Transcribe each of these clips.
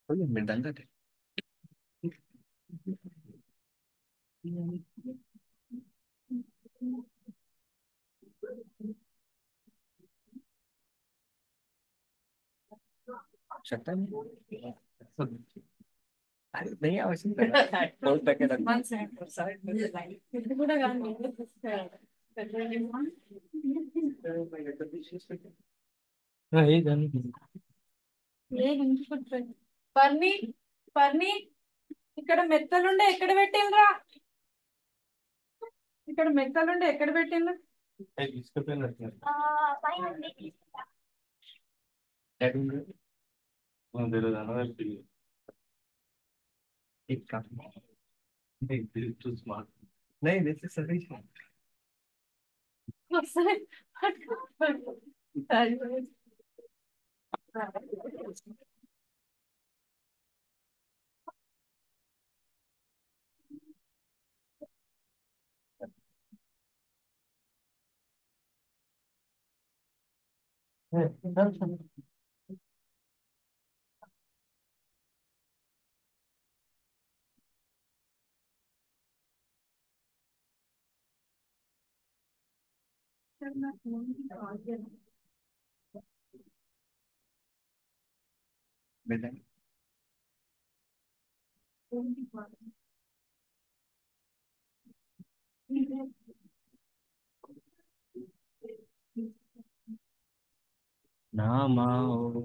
Oye, me dan ganas. शकता नहीं। अरे नहीं आवश्यक बोल तक रख। ఇది కూడా కానీ नहीं जानी। లేదు ఇంకొకటి పర్ని పర్ని ఇక్కడ మెత్తలుండే ఎక్కడ పెట్టిండ్రా ఇక్కడ మెత్తలుండే ఎక్కడ పెట్టిండ్రు इसके पे लगता है। పైన ఉంది. दे दो जाना है फिर। एक काम नहीं दिस टू स्मार्ट नहीं दिस इज सही ఒకసారి పట్టుకో. సరే. बेटा नामाओ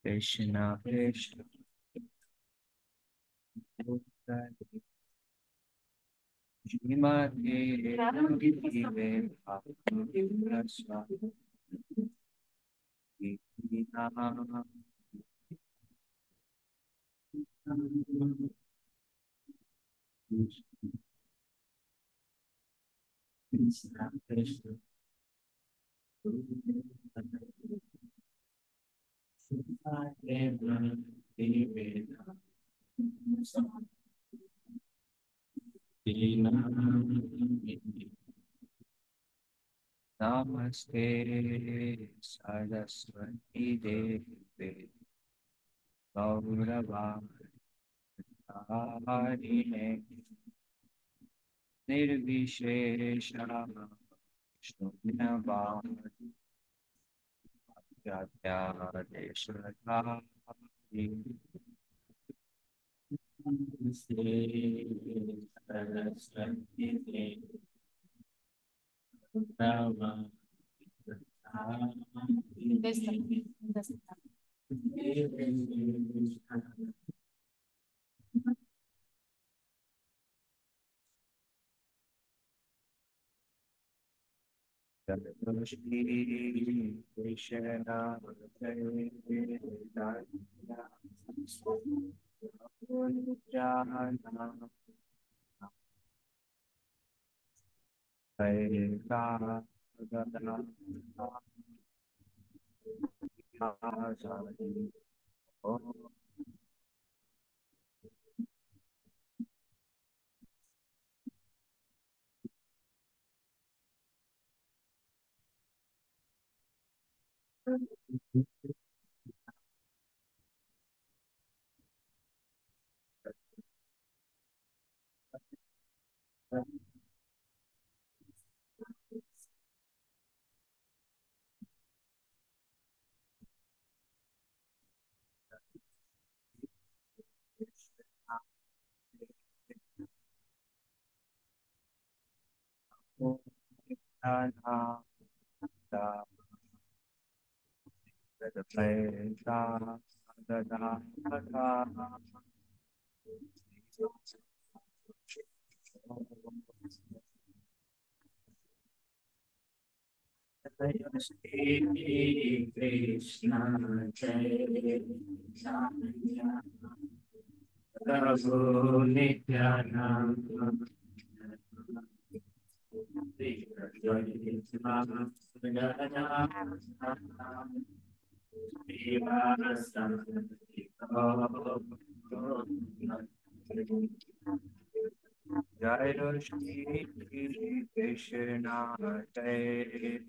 कृष्णा कृष्ण श्रीमते कृष्ण नमस्ते सरस्वती देवे गौरवारिणे निर्विशेष शून्यवादी श्रद्धारि सरस्वती देवे Shri Krishna Jai Prabhu Nityananda Shri Krishna Jai Shri Krishna Jai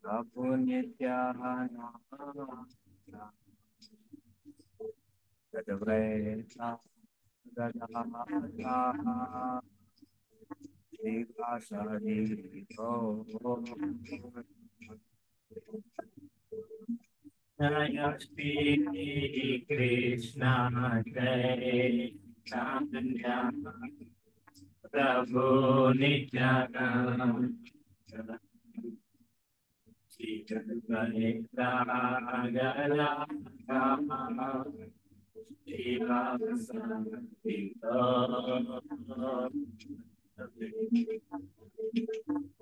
Prabhu Nityananda Gadaveta Gadavata Shivasari Jaya Shri Krishna Jai Chaitanya Prabhu Nityananda Shri Gadaveta Gadavata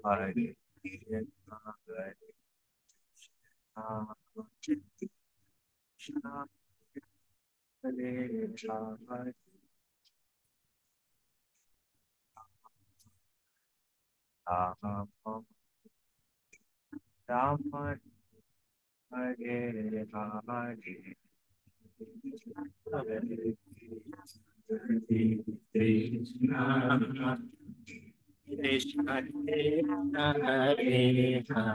Hare Krishna, Hare Krishna, Hare Hare, Rama Rama, Hare Hare, Hare Krishna, Krishna Krishna, Hare Hare, Hare Hare.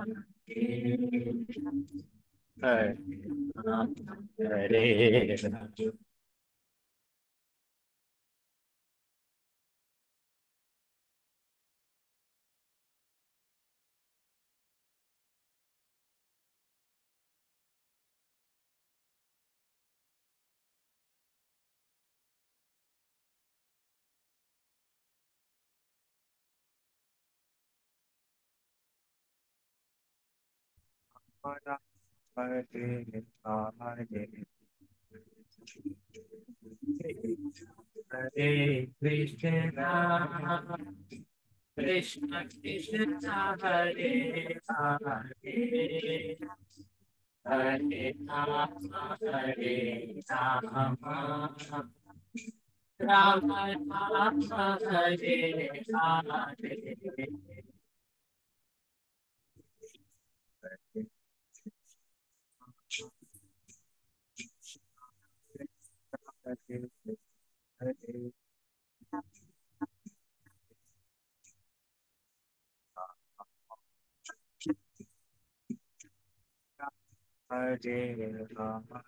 Hare Hare, Hare Krishna, Krishna Krishna, Hare Hare, Hare Rama, Hare Rama, Rama Rama, Hare Hare. Hare Rama,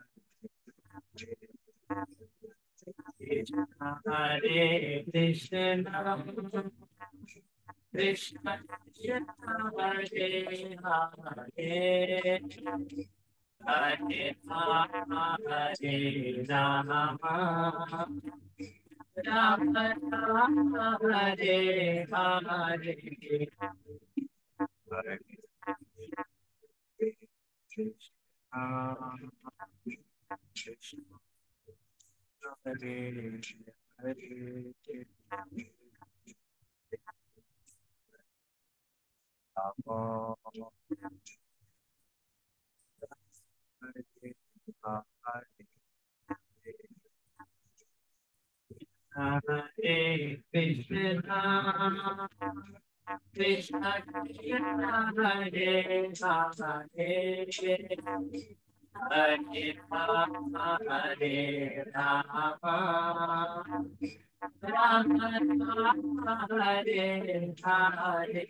Hare Krishna, Krishna Krishna, Hare Hare, Hare Rama, Hare Rama, Rama Rama, Hare Hare. Hare Krishna, Krishna Hare Hare, Rama Hare Hare Krishna, Krishna Krishna, Hare Hare, Hare Rama, Hare Rama, Rama Rama, Hare Hare.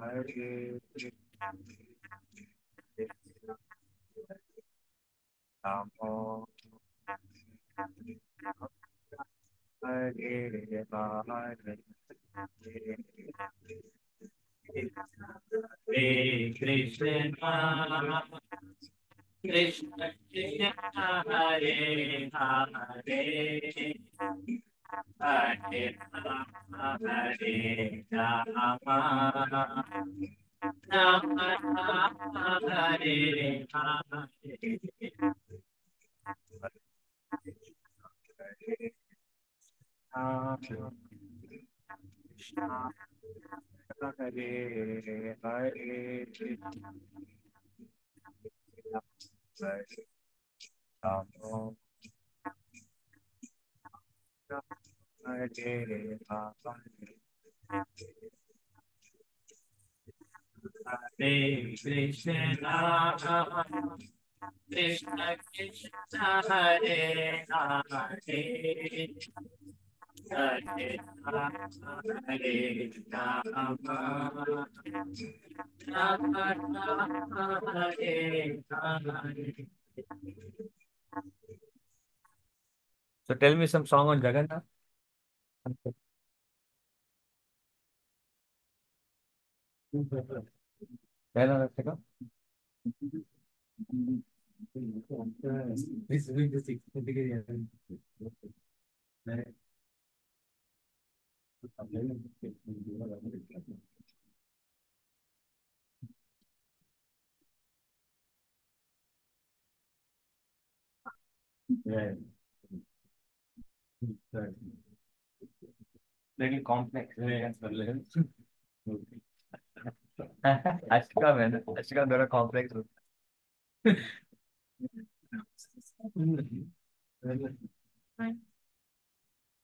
Hare Krishna, Hare Hare, Rama Hare Hare, Hare Krishna, Krishna Krishna Hare Hare Hare Ram Ram Ram Hare Hare Krishna Hare Hare Ram Hare Hare Krishna Krishna Krishna Hare Hare Hare Ram Ram Ram Hare Hare. So tell me some song on Jagannath. Tell us, Rashika. This is the sixth category. Yeah. Little complex. Yeah. Ashika, man. Ashika, they're complex.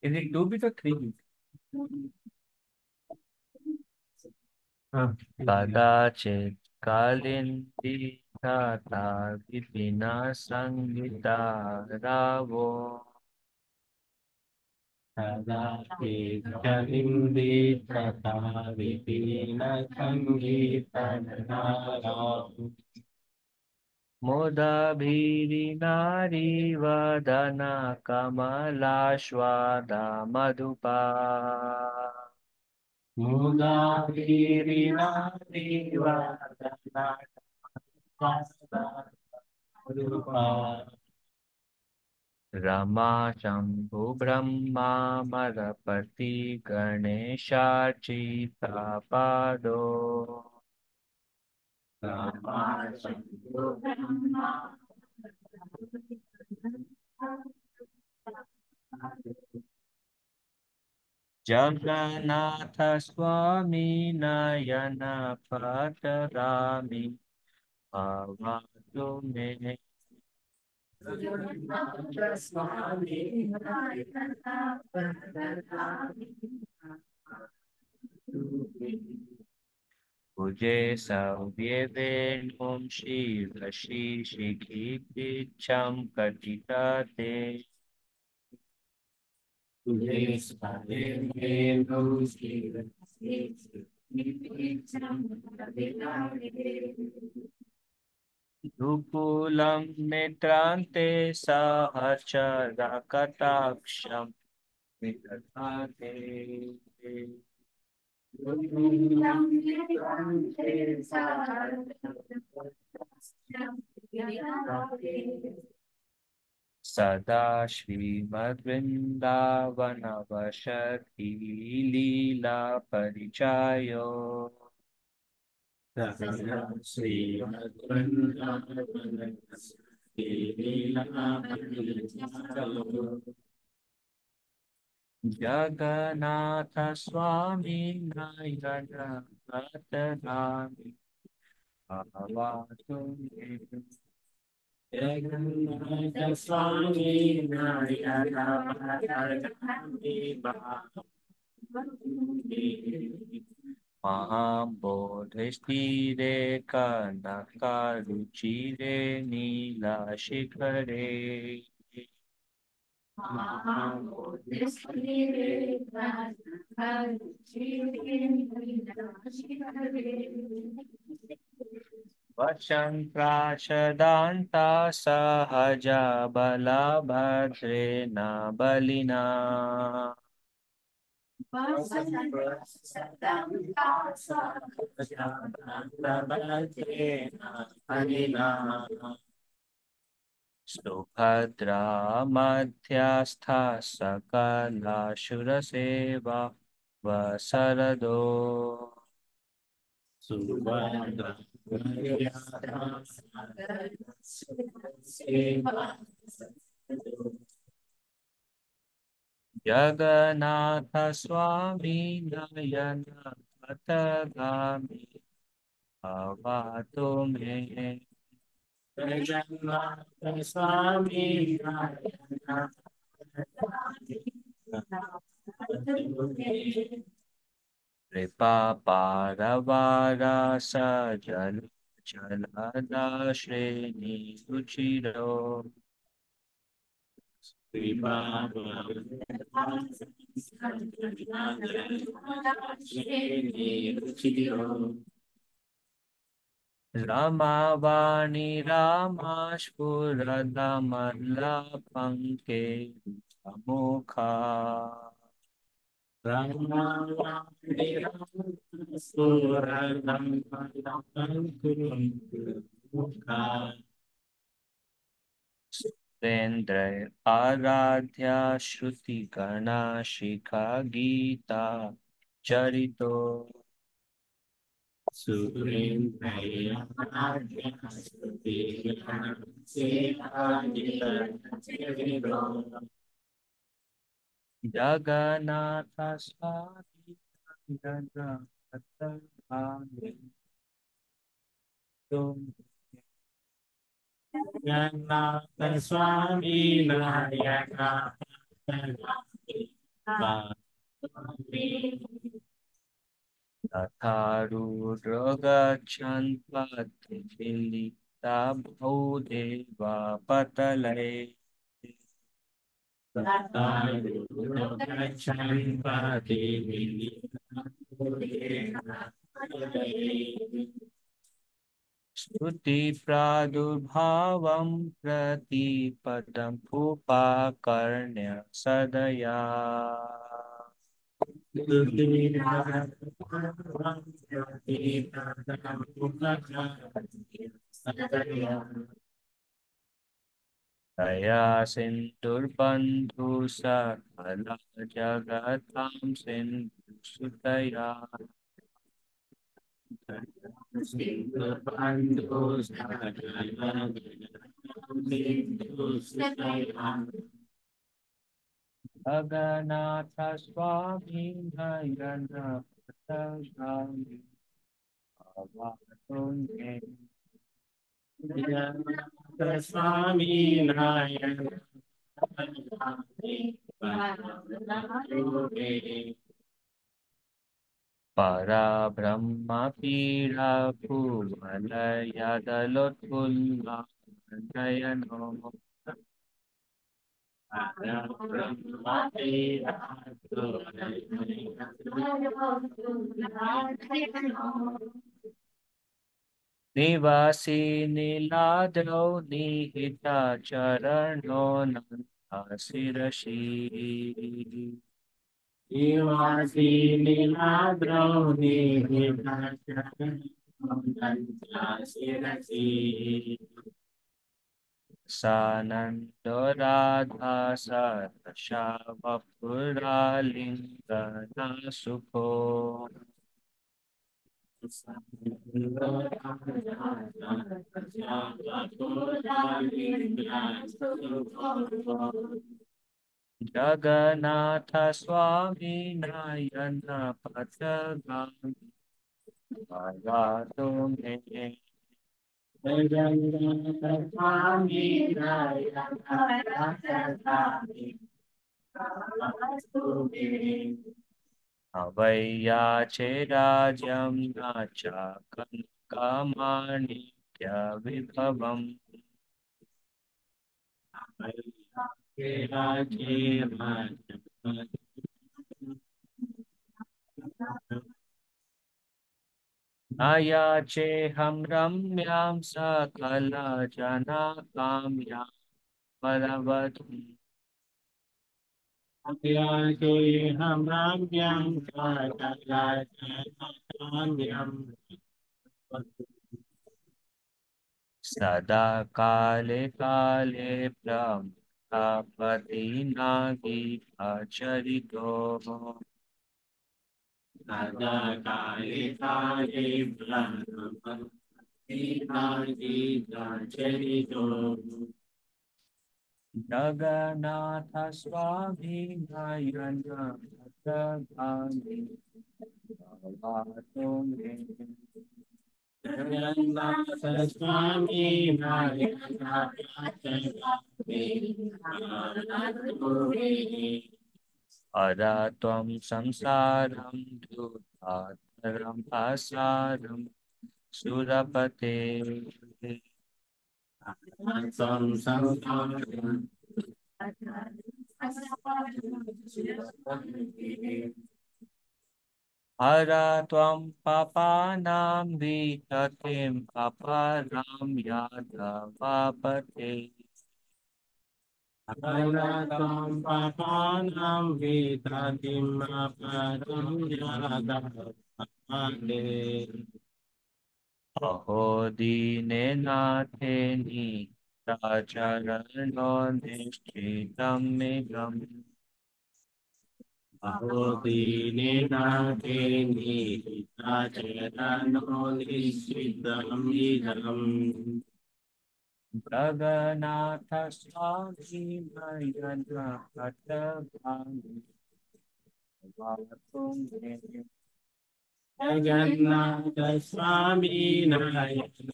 Is it 2 bit or 3 bit? हाँ. कदाचित् कालिन्दी तथा विपिना संगीता रावो कदाचित् कालिन्दी तथा विपिना संगीता रावो मुदाभिरिनारीवदना कमलाश्वादा मधुपा मुदाभिरिनारीवदना मधुपा रमा शंभु ब्रह्मा मरपति गणेशार्चिता पादो रमा शंभु ब्रह्मा जगन्नाथ स्वामी नयन पतरामि भवतु मे जगन्नाथ स्वामी नयन पतरामि भुजे सव्ये वेणुं शिरसि शिखिपीच्छं कटितटे भुजे सव्ये वेणुं शिरसि शिखिपीच्छं कटितटे दुकूलं नेत्रान्ते सहचरकटाक्षं विदधाते सदा श्रीमद्वृन्दावनवसति लीला परिचायो सदा श्रीमद्वृन्दावनवसति लीला परिचायो जगन्नाथ स्वामी नयन पतरामि भवतु मे जगन्नाथ स्वामी नयन पतरामि भवतु मे महाबोधिस्थिरे कनकरुचिरे नीलशिखरे वशङ्क्राशदान्ता सहजा बलभद्रेण बलिना बलिना सुभद्रा मध्यस्था सकलाशुरसेवा वसरदो सुभद्रा जगन्नाथ स्वामी नयन पथगामी अवतु मे जगन्नाथ स्वामी कृपा पारवारा सजल जलदा श्रेणी रुचिरो रमावाणी रामास्फुरदमल्लपङ्के मुखा सुरेन्द्र आराध्या श्रुति गणा शिखा गीता चरितो जगन्नाथ स्वामी जगन्नाथ स्वामी तुम जगन्नाथ स्वामी नायक तथारूढ़ गच्छन् पथिमिलिता भूदेवा पतले स्तुति प्रादुर्भावं प्रतिपदम् उपाकर्ण्य सदया दया सिन्धुर्बन्धु सकल जगतां सिन्धु सुतया जगन्नाथ स्वामी नयन पथगामी अवतु मे स्वामी नायक पराब्रह्म पीडा भुवल यदलोत्फुल्ल नयनो निवासी नीलाद्रौ निहिता चरणो नन्दा शिरसि सानन्दो राधा सरसावपुरालिङ्गना सुखो जगन्नाथ स्वामी नयन पथगामी अवतु मे स्वामी नायक अवैयाचे राज्यं न च कनकमाणिक्यविभवम् न याचेऽहं रम्यां सकलजनकाम्यां वरवधूं हम राज्ञां सदा काले काले ब्रह्मपति नागी आचरितो सदा काले काले ब्रह्मचरितो जगन्नाथ स्वामी नयन जगन्नाथ स्वामी अरा त्वं संसारं दुःखातरं आसारं सुरपते हरा त्वं पापानां विततिं अपरां यादवापते अनन्तं पापानां वेदातिम् अपरं यादवापते अहो दीनेनाथेनि चरणो निश्चितं मेघम् अहो दीनेनाथे निहिताचरणो निश्चितमिदम् जगन्नाथ स्वामी नयन पटभामि जगन्नाथ स्वामी नारायण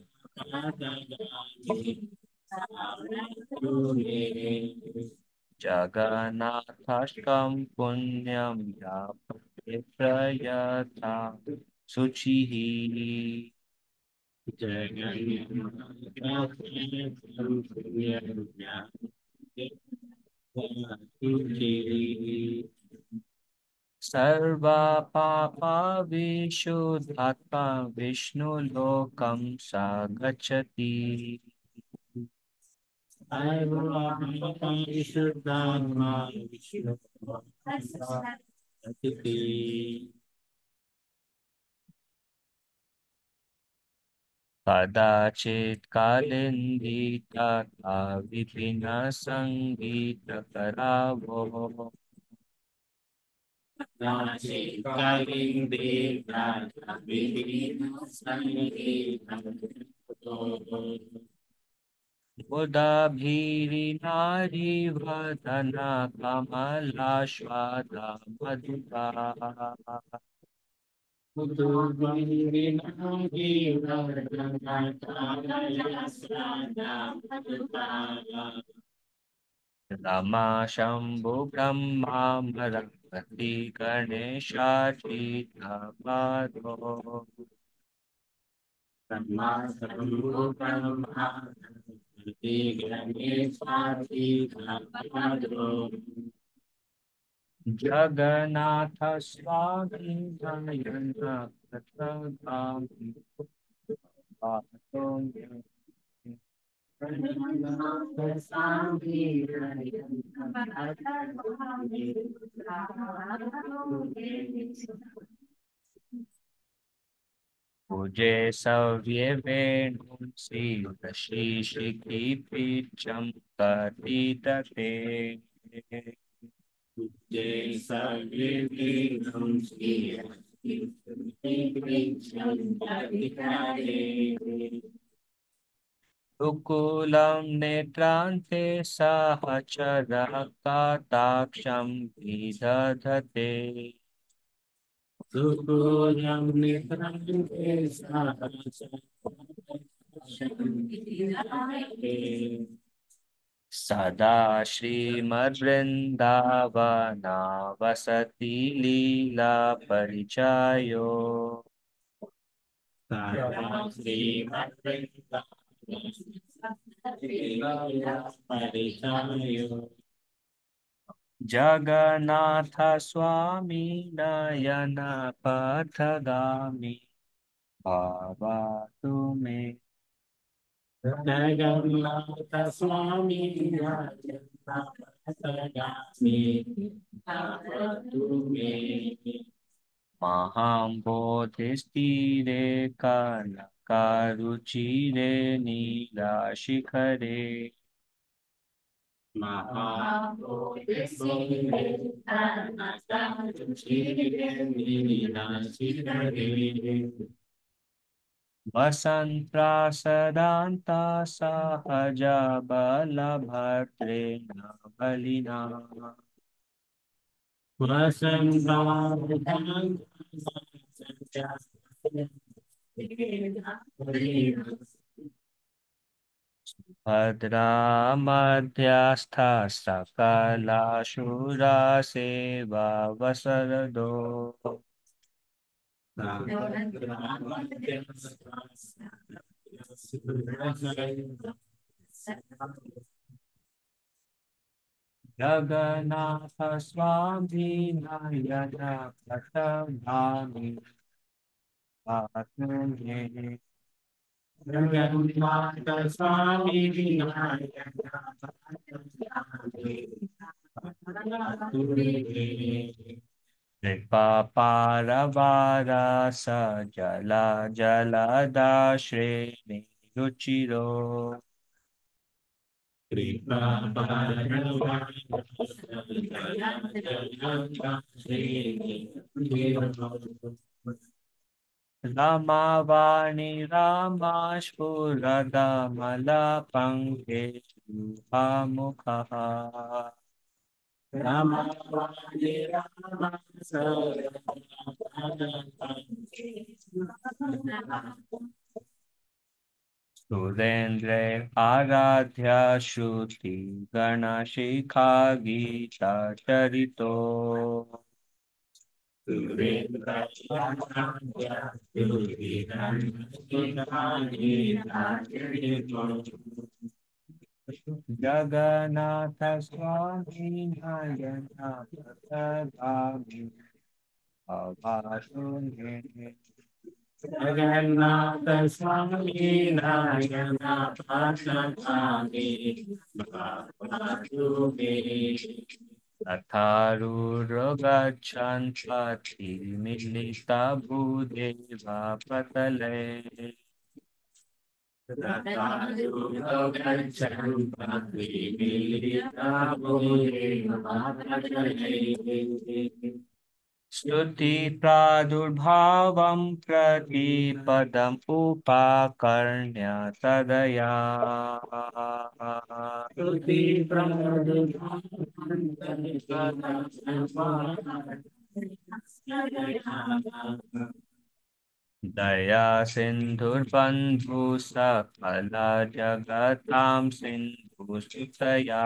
जगन्नाथाष्टकं पुण्यं या प्रयता शुचिः सर्वा पापा विशुद्धात्मा विष्णुलोकं स गच्छति कदाचित् कालिन्दिता विभिन्न सङ्गीतकरावो बुधाभिरिनारीवदना कमलाश्वादा मधुरा रमा शम्भु ब्रह्मा मरपति गणेशाचितपादो जगन्नाथ स्वामी नयन पटगामी पूजे सव्ये वेणुं श्रीशिखिपीठं कटितटे दुकुलं नेत्रान्ते सहचरः कटाक्षं विदधते सुखोऽयं नित्रं सदा श्रीमद्वृन्दावनावसति लीला परिचयो जगन्नाथ स्वामी नयन पथगामी भावातु मे जगन्नाथ स्वामी महां बोधिस्थिरे कारुचिरे नीलाशिखरे वसन्त्रासदान्ता सहजा बलभद्रेण बलिना भद्रा मध्यस्था सकलाशूरा सेवा वसरदो जगन्नाथ स्वामी नयन पटगामी आत्मे जगन्नाथ स्वामी कृपा पारवारा जला जलदाश्रेणी रुचिरो रमावाणी रामास्फुरदमलपङ्केशुहामुखः सुरेन्द्रे आराध्य श्रुति गणशिखा गीता चरितो जगन्नाथ स्वामी नयन पथगामी अवासुने जगन्नाथ स्वामी नयन पथगामी तथारूढो गच्छन् पथिमिलिता भूदेवा पतले स्तुति प्रादुर्भावं प्रतिपदम् उपाकर्ण्य तदया दया सिन्धुर्बन्धु सकल जगतां सिन्धु सुतया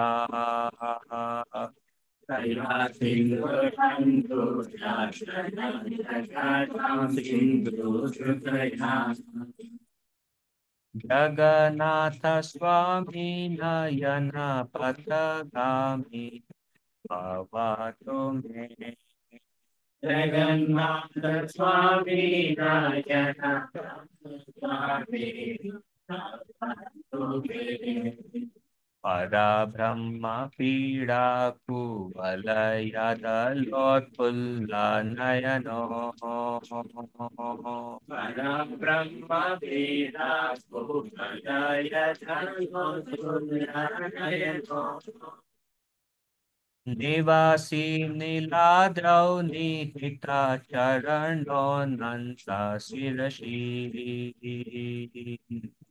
जगन्नाथ स्वामी नयन पथगामी भवतु मे जगन्नाथ स्वामी नयन पथगामी भवतु मे परब्रह्म पीडा कुवलयदलोत्फुल्ला नयनो परब्रह्म पीडा कुवलयदलोत्फुल्ला नयनो निवासी नीलाद्रौ निहिता चरणोऽनन्ता शिरसि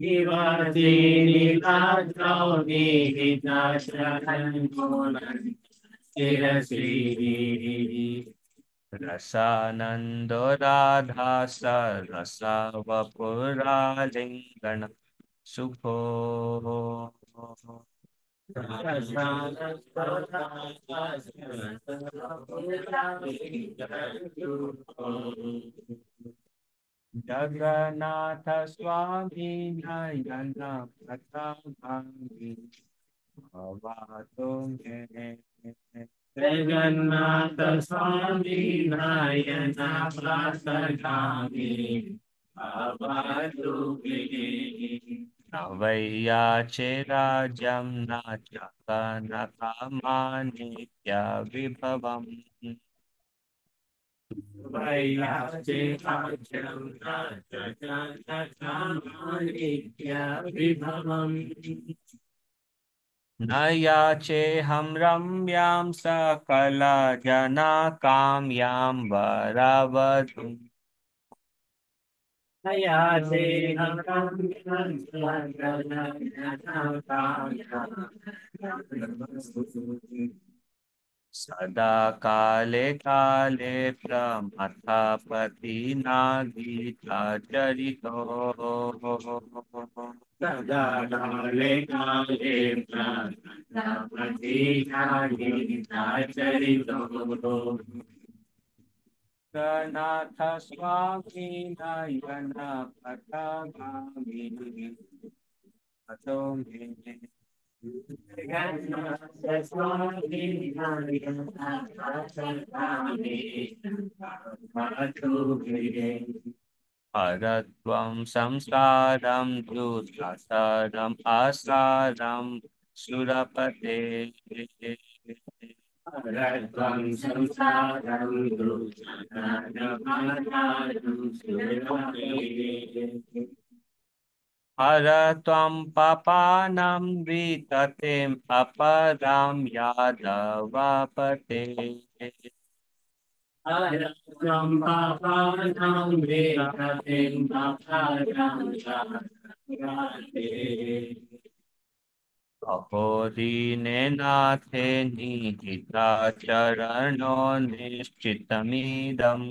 निवासी नीलाद्रौ निहिता चरणोऽनन्ता शिरसि रसानन्दो राधा सरसा वपुरालिङ्गन सुखो जगन्नाथ स्वामी नयन पथगामी भवतु मे जगन्नाथ स्वामी नयन पथगामी भवतु मे न वै याचे राज्यं न च कनकमाणिक्य विभवम् न याचेऽहं रम्यां सकलजनकाम्यां वरवधूम् सदा काले काले प्रमथपति नागीता चरितो सदा काले काले प्रमथपति नागीता चरितो नाथ स्वामी नयन पथगामी अतो मे अरत्वं संसारं दुःखसारम् आसारं सुरपते अरत्वं संसारं दुःखसारम् सुरपते हर त्वं पापानां विततिम् अपरां यादवापते हर त्वं पापानां विततिम् अपरां यादवापते अहो दीननाथे निहिता चरणो निश्चितमिदम्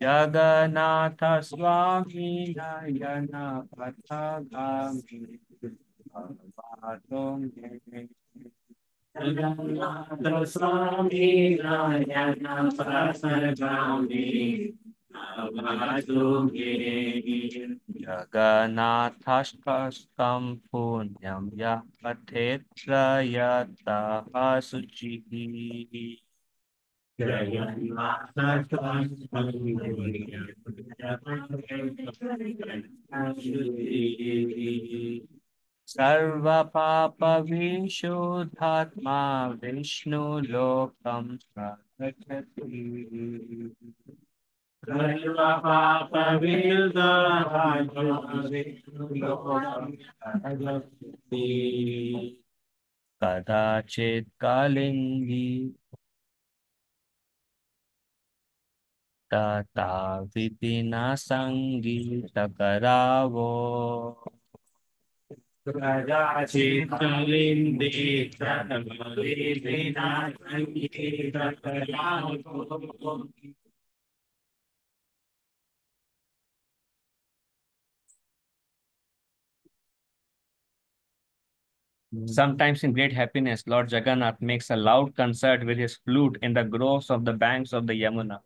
जगन्नाथ स्वामी नयन पथगामी जगन्नाथ स्वामी नयन पथगामी जगन्नाथस्तं पुण्यं यः पठेत् यतः शुचिः सर्वपापविशुद्धात्मा विष्णुलोकं प्रगच्छति कदाचित् कालिन्दी तथा विपिनसङ्गीतकरावो कदाचित् कालिन्दी तथा विपिनसङ्गीतकरावो Sometimes in great happiness, Lord Jagannath makes a loud concert with his flute in the groves of the banks of the Yamuna.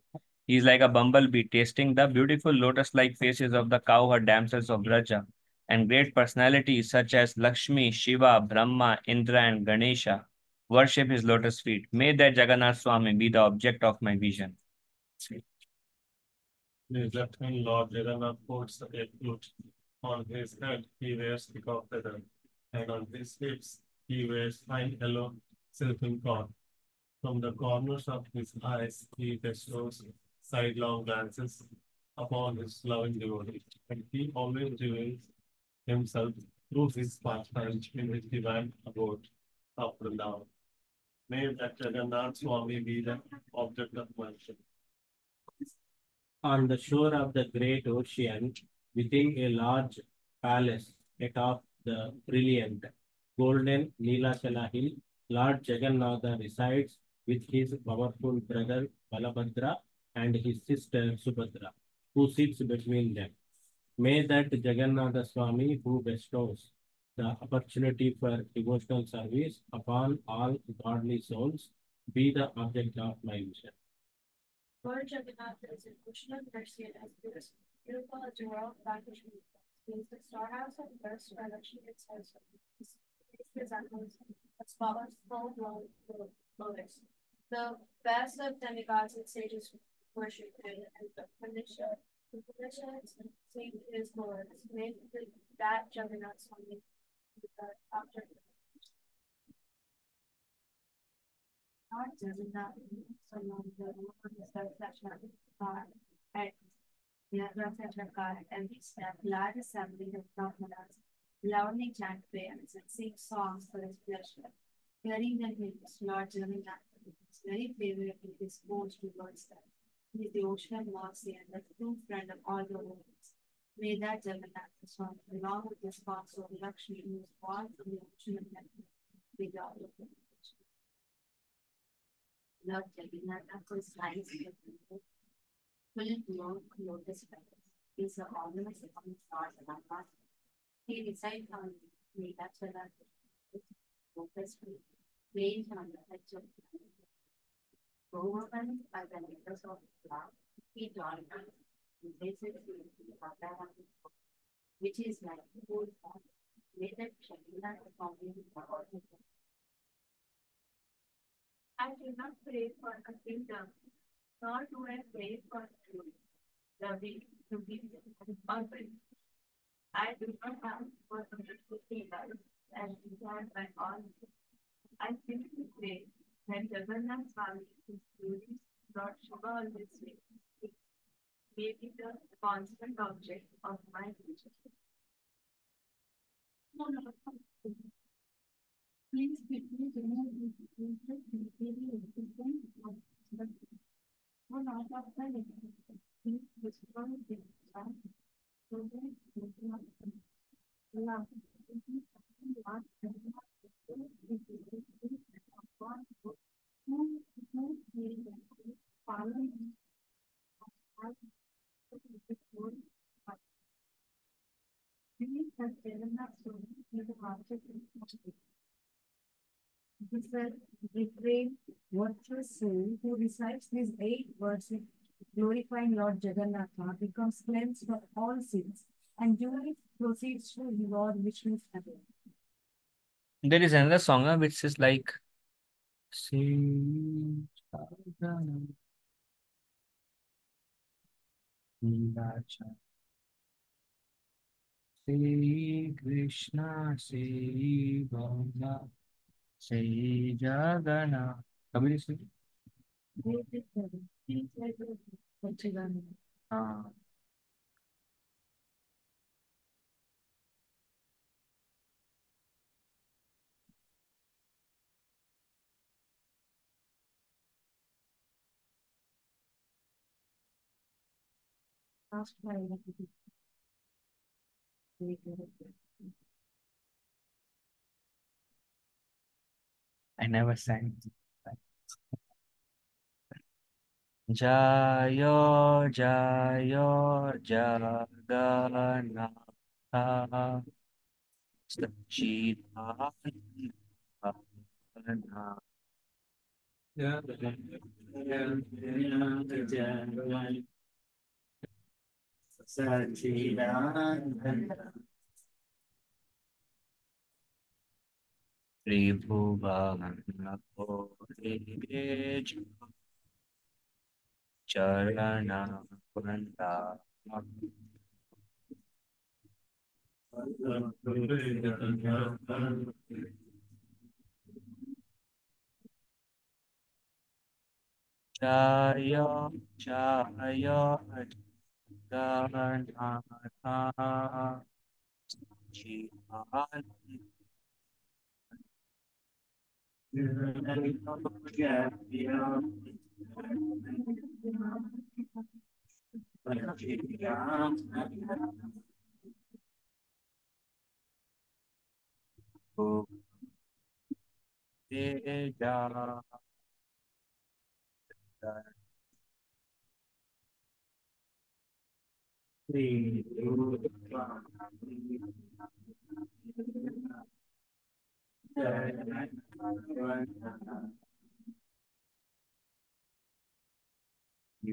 He is like a bumblebee tasting the beautiful lotus-like faces of the cowherd damsels of Braja, and great personalities such as Lakshmi, Shiva, Brahma, Indra, and Ganesha worship his lotus feet. May that Jagannath Swami be the object of my vision. His left hand Lord Jagannath holds a flute. On his head he wears peacock feather, and on his hips he wears fine yellow silken cord. From the corners of his eyes he bestows sidelong glances upon his loving devotee, and he always reveals himself through his pastime in his divine abode up and down. May that Jagannath Swami be the object of worship. On the shore of the great ocean, within a large palace atop the brilliant golden Neelachala hill, Lord Jagannatha resides with his powerful brother Balabhadra and his sister Subhadra, who sits between them. May that Jagannatha Swami, who bestows the opportunity for devotional service upon all godly souls, be the object of my vision. Lord Jagannath is emotional, mercy, and as beautiful as the world vanquish me. He is the storehouse of thirst by which he excites his resembles a spotless, full-blown lotus. The best of demigods and sages worship him, and the condition The Upanishads say his words made that Jagannath Swami after not Jagannath Swami, the Lord and Yadrathatakar, every step, large assembly of Brahmanas loudly chant prayers and sing songs for his pleasure. Hearing them hymns, Lord Jagannath is very favorably disposed towards them. He is the ocean of mercy and the true friend of all the worlds. May that Jagannath Swami, along with his consort Lakshmi, who is born from the ocean of heaven, be the all of them. Lord Jagannath was nice fully blown lotus petals. These are ornaments of the stars and our heart. He resides on Megachala lotus tree, placed on the edge of the overwhelmed by the letters of love. He joined us and places the Bhagavan, which is like the whole form. Later, Jagannath is founded for all the I do not pray for a kingdom, nor do I pray for truth. The will to be perfect. I do not ask for the fifty lives as desired by all. I simply pray that Jagannath Swami, whose glories Lord Shiva always speaks, may be the constant object of my future. Please quickly remove this interest in the existence of the one out of the please destroy the child. So that it will not love. This is something what does not exist. This is the thing of God who will follow him as the word. Please has given us to be the object of this refrain virtuous soul who recites these 8 verses glorifying Lord Jagannatha becomes cleansed from all sins and duly proceeds to Lord Vishnu's heaven. There is another song which is like Sri Jagannath Leela Sri Krishna Sri Bala Sri Jagannath. कभी नहीं सुनी? हाँ I never sang. Jayo Jayo Jagannatha Sachidananda Sachidananda Tribhuvan Charana Puranda Jaya Jaya Jagannatha Jivan Teja Sri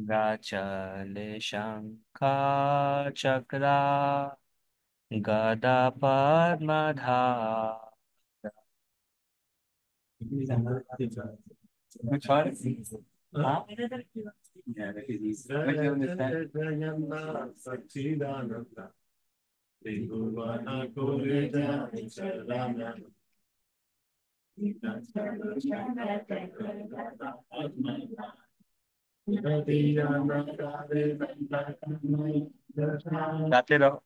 Vachale Shankha Chakra Gada Padmadha Yeah, that is easy. Jaya But you understand? Jaya Jagannath Sachidananda Tribhuvana Purija Charana गाते रहो.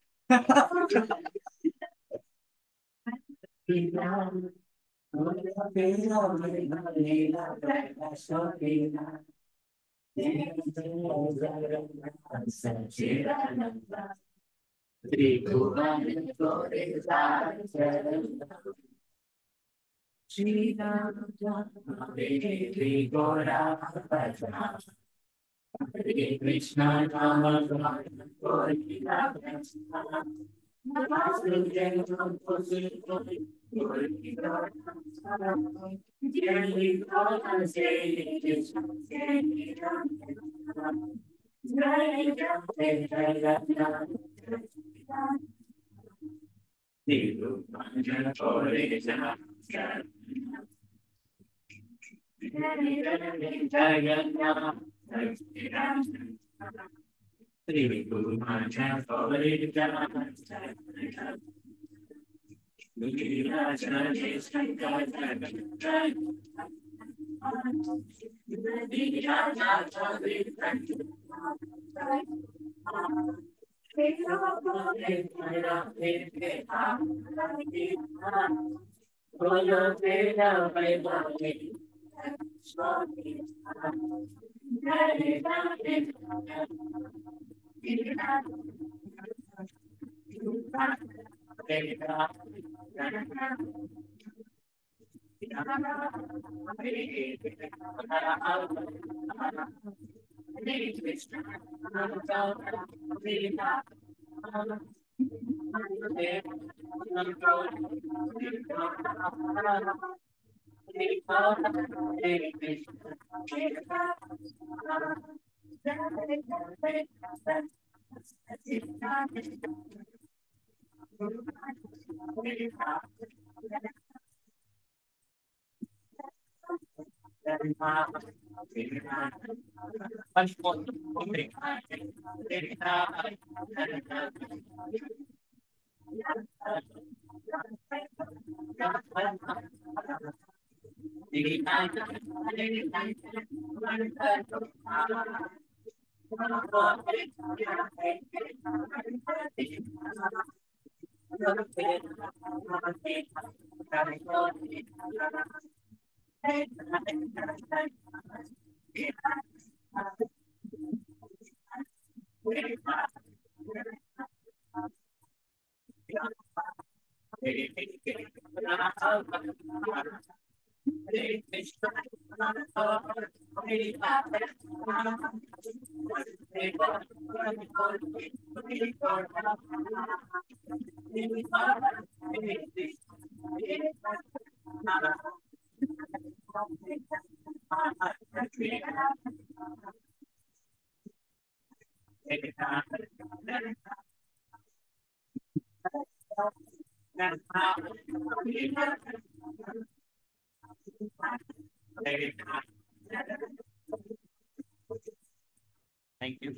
Thank you.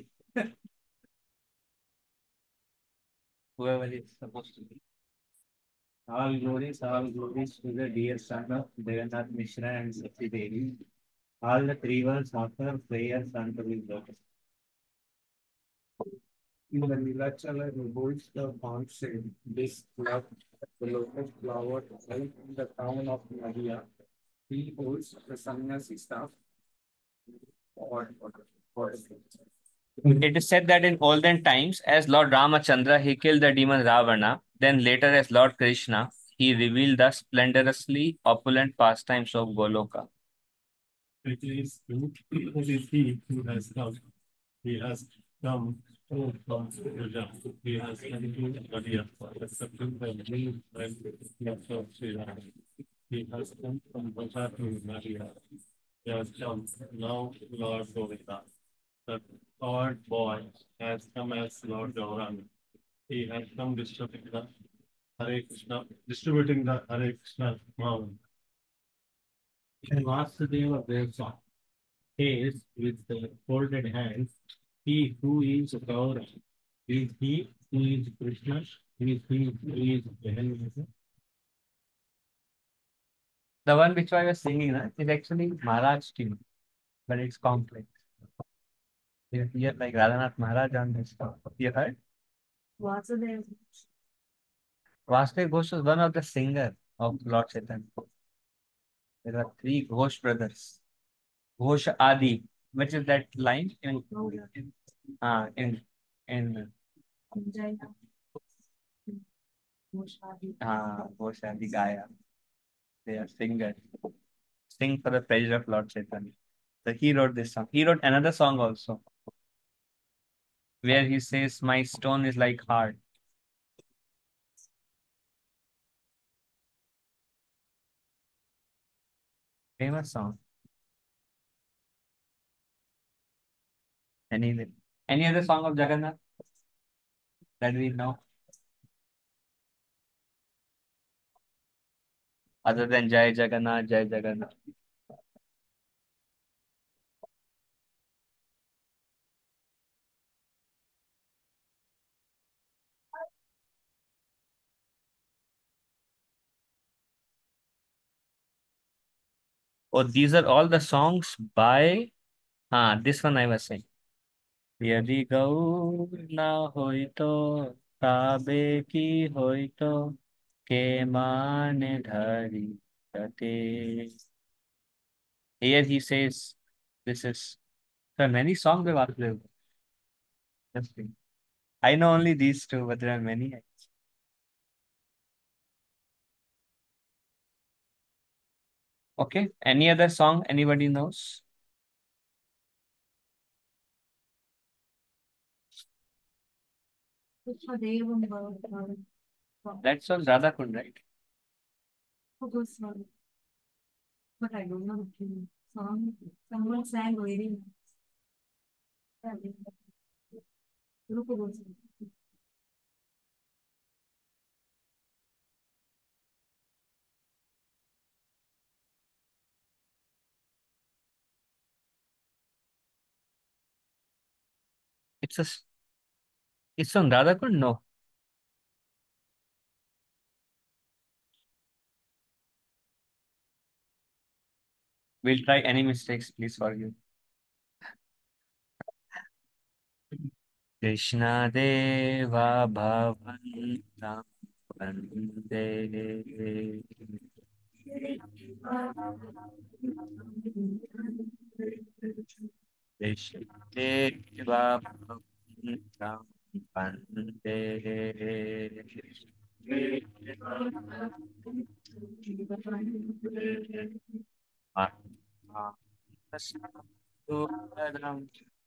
Whoever is supposed to be. All glories to the dear son of Jagannath Mishra and Sati Devi. All the three words after prayers unto his daughter. In the Nilachala holds the palm shape, this love, the lotus flower, right in the town of Maria. He holds the sannyasi staff for It is said that in olden times, as Lord Ramachandra, he killed the demon Ravana. Then later, as Lord Krishna, he revealed the splendorously opulent pastimes of Goloka. It is he who has come. He has come from Puja. He has come to Maria for accepting the new and gift of Sri Ram. He has come from Puja to Maria. He has come now, Lord Govinda. The third boy has come as Lord Gauranga. He has come distributing the Hare Krishna Mahan. And Vasudeva Devsa. says with the folded hands, he who is Gaura is he who is Krishna, is he who is Jagannatha. The one which I was singing is actually Maharaj tune, but it's complex. You hear like Radhanath Maharaj on this song. You heard? Vasudev. Vasudev Ghosh was one of the singer of Lord Chaitanya. There are three Ghosh brothers. Ghosh Adi, which is that line in in Ghosh Adi Gaya. They are singers. Sing for the pleasure of Lord Chaitanya. So he wrote this song. He wrote another song also, where he says, "My stone is like heart." Famous song. Any any other song of Jagannath that we know other than Jai Jagannath, Jai Jagannath? Oh, these are all the songs by this one I was saying. यदि गौर ना होई तो ताबे की होई तो के माने धरी रते. Here he says, this is there are many songs by Vasudev. Just think. I know only these two, but there are many. Okay. Any other song anybody knows? Devam Bhavatam. That's all Radha Kund, right? Goswami. But I don't know the song. Someone sang very nice. Rupa Goswami. It's a it's on Radha Kund? No. We'll try any mistakes, please forgive. Krishna Deva Bhavantam Vande. Krishna Deva Bhavantam Vande.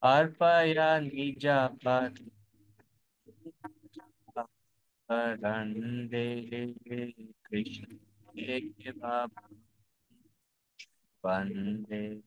Arpaya Nija Parande Krishna Deva Vande.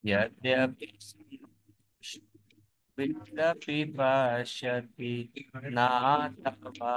Yadyapi Vidyapi Pashyati Natava.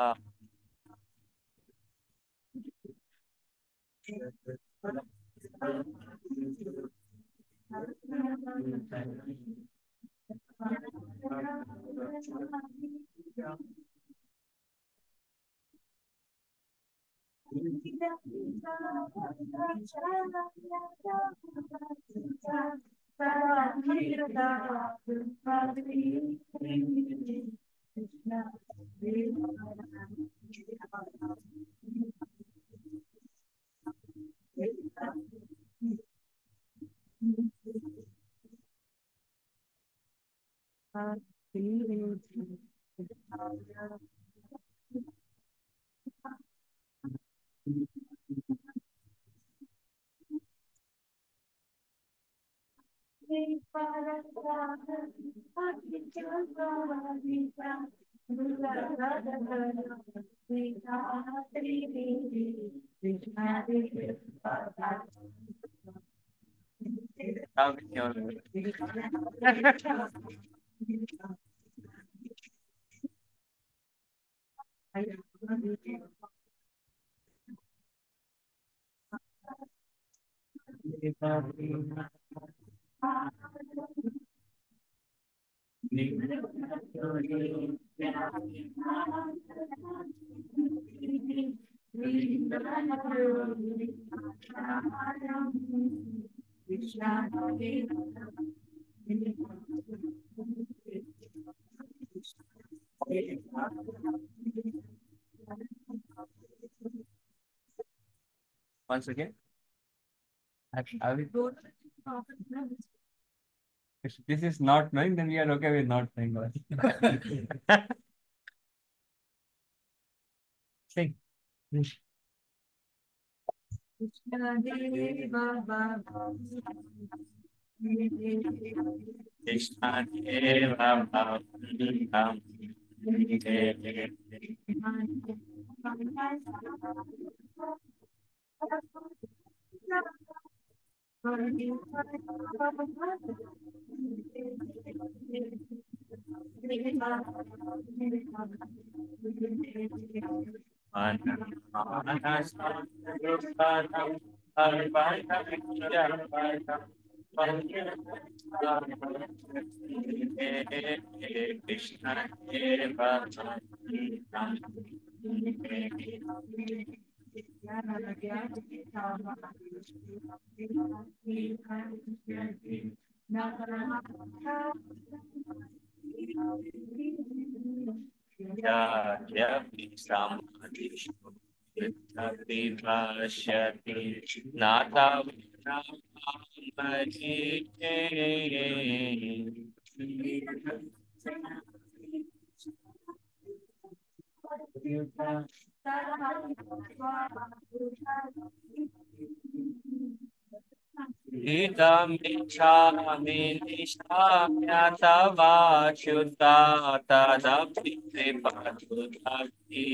Once again, are we, if this is not knowing, then we are okay with not knowing also. Sing. Krishna Deva Bhakti Krishna Deva Samadhi Vipashati Nata Idam nishamya tava shuddha tadapti patudakti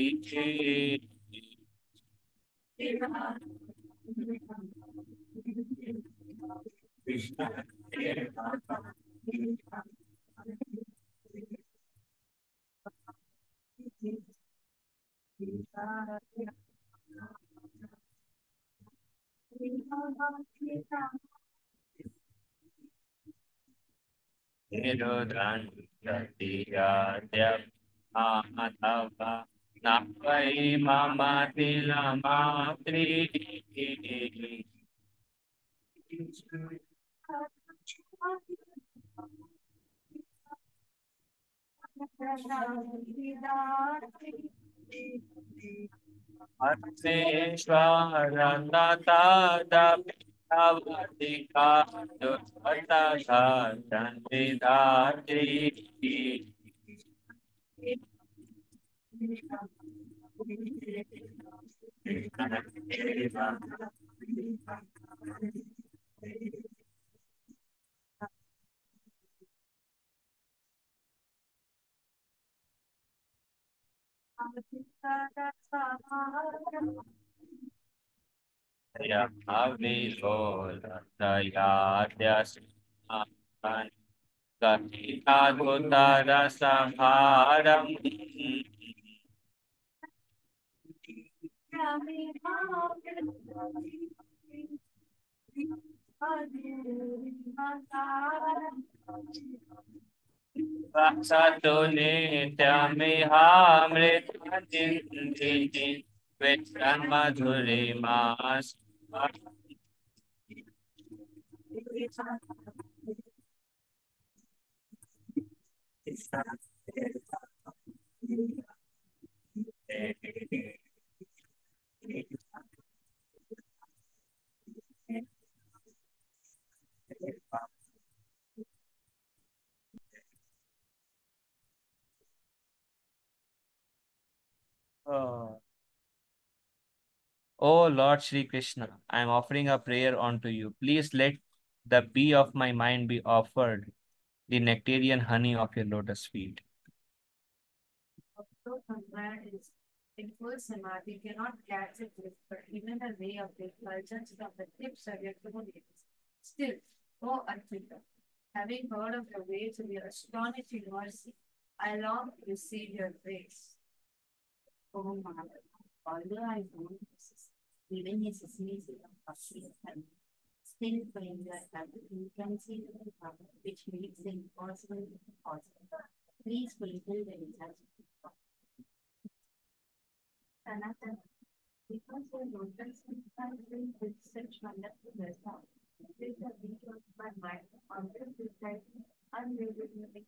Nirudhantatiyadya Amatava Napai Mamatilamatri Arveshwaranatadapitavatika Dutpataghadandidati Ya Avilolatayadya Kahita Gotara Samharam Vaksatu nityamiha mritadindini Vetran madhurimas Oh. O Lord Shri Krishna, I am offering a prayer unto you. Please let the bee of my mind be offered the nectarian honey of your lotus feet. So somewhere is in full samadhi cannot catch it with, but even a ray of the effulgence from the tips of your toenails. Still, O Arpita, having heard of your ways of your astonishing mercy, I long to receive your grace. Oh, Mother, although I don't possess even a cessation of mercy and still find that inconceivable power which makes the impossible possible. Please fulfill the desires of the Sanatana, because your lotus sometimes with such wonderful wisdom, with the beat of my mind, on this precisely unwavering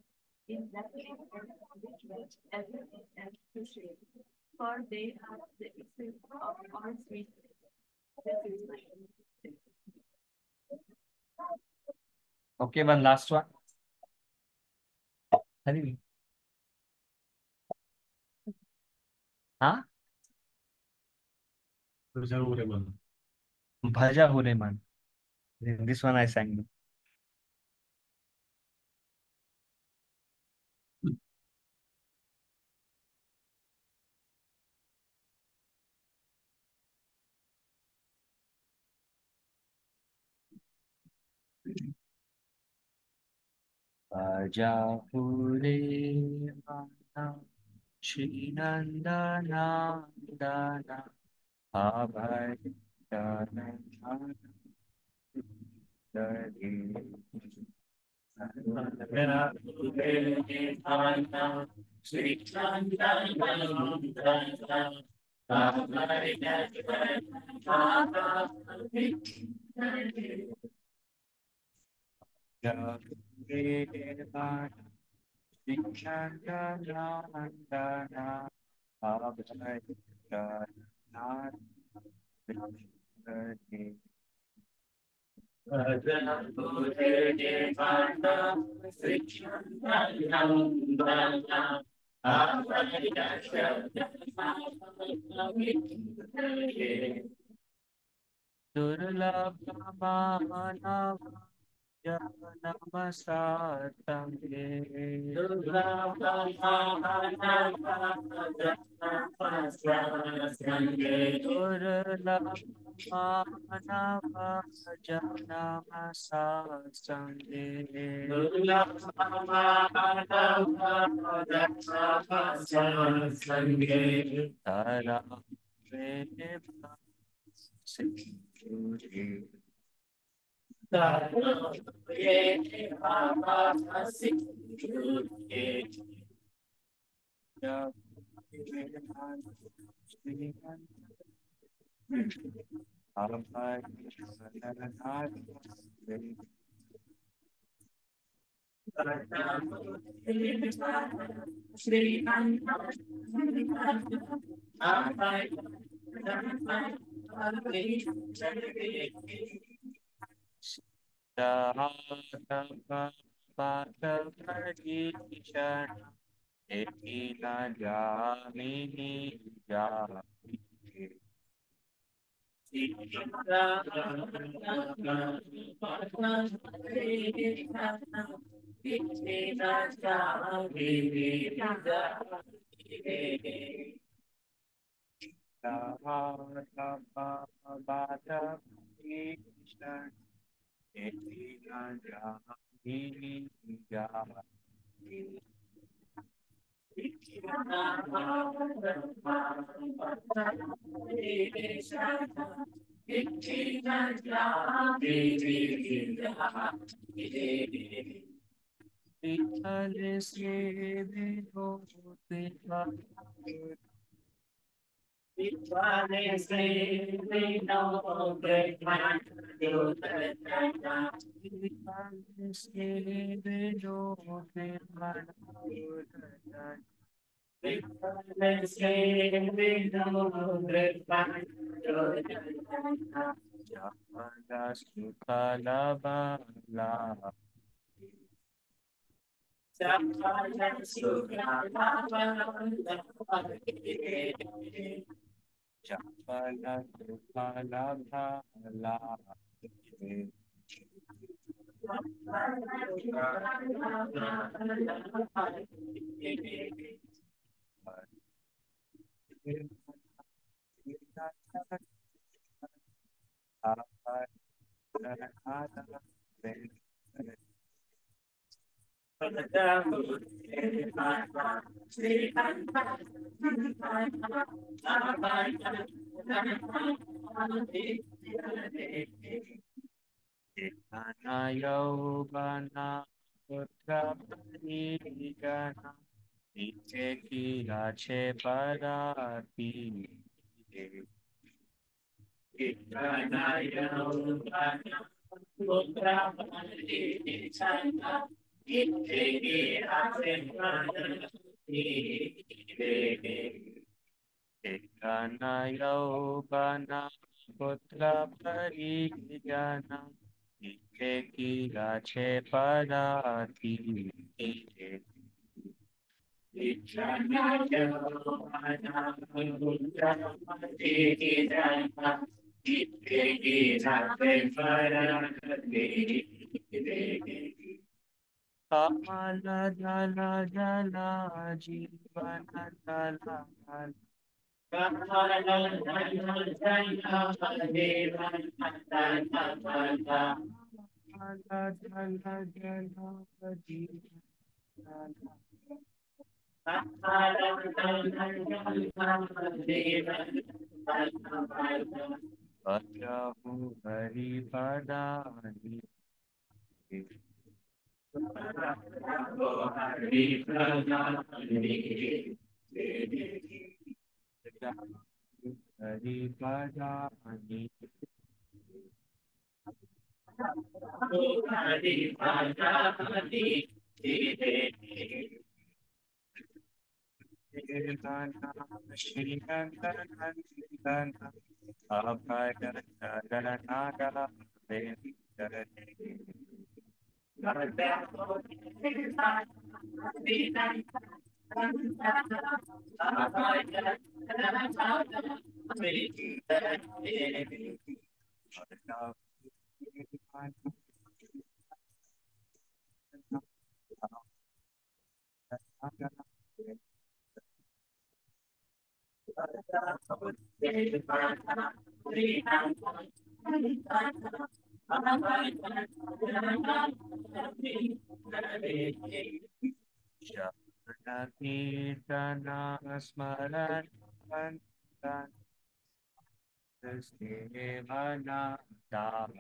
in that which makes everything else appreciated. For they are the essence of all sweet. This is my Okay, one last one. Hurry. Huh? Bhaja Hure Man. This one I sang. Bhaja Hure Mana Shri Nanda Nandana Abhay Durlabha Namasatange Tara Yaubana putra parijana niche kiya che parati Ekana yaubana putra parijana niche kiya che parati Kamala jala jala jivana jala jala jala jala jivana Bhajahu Hari Padani Hari Padani Nana Shri Nana Nana Abhaya Nagara Nagara Shavana Kirtana Smaran Pantan Devana Das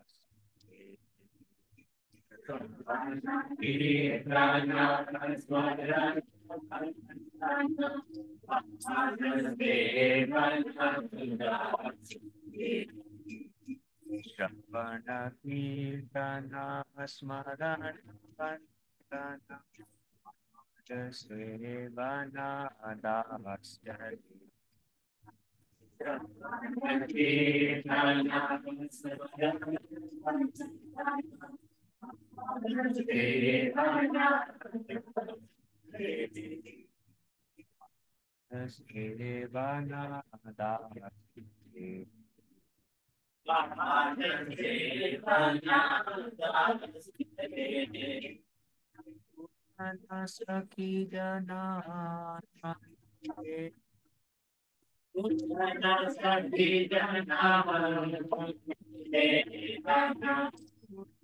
Shavana Kirtana Smaran Pantan Devana Das Devana Das Anasaki Jana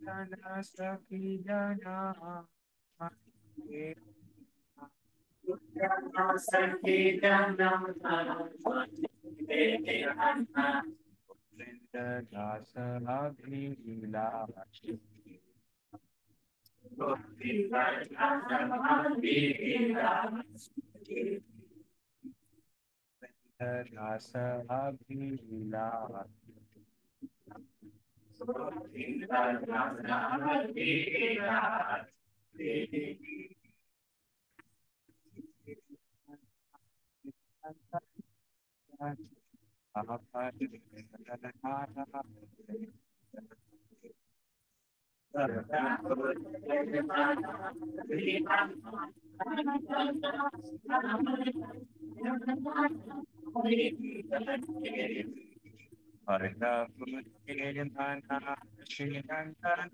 Anasaki Jana Dasa Abhilashti Dasa Abhilashti Harita Purana Shinandan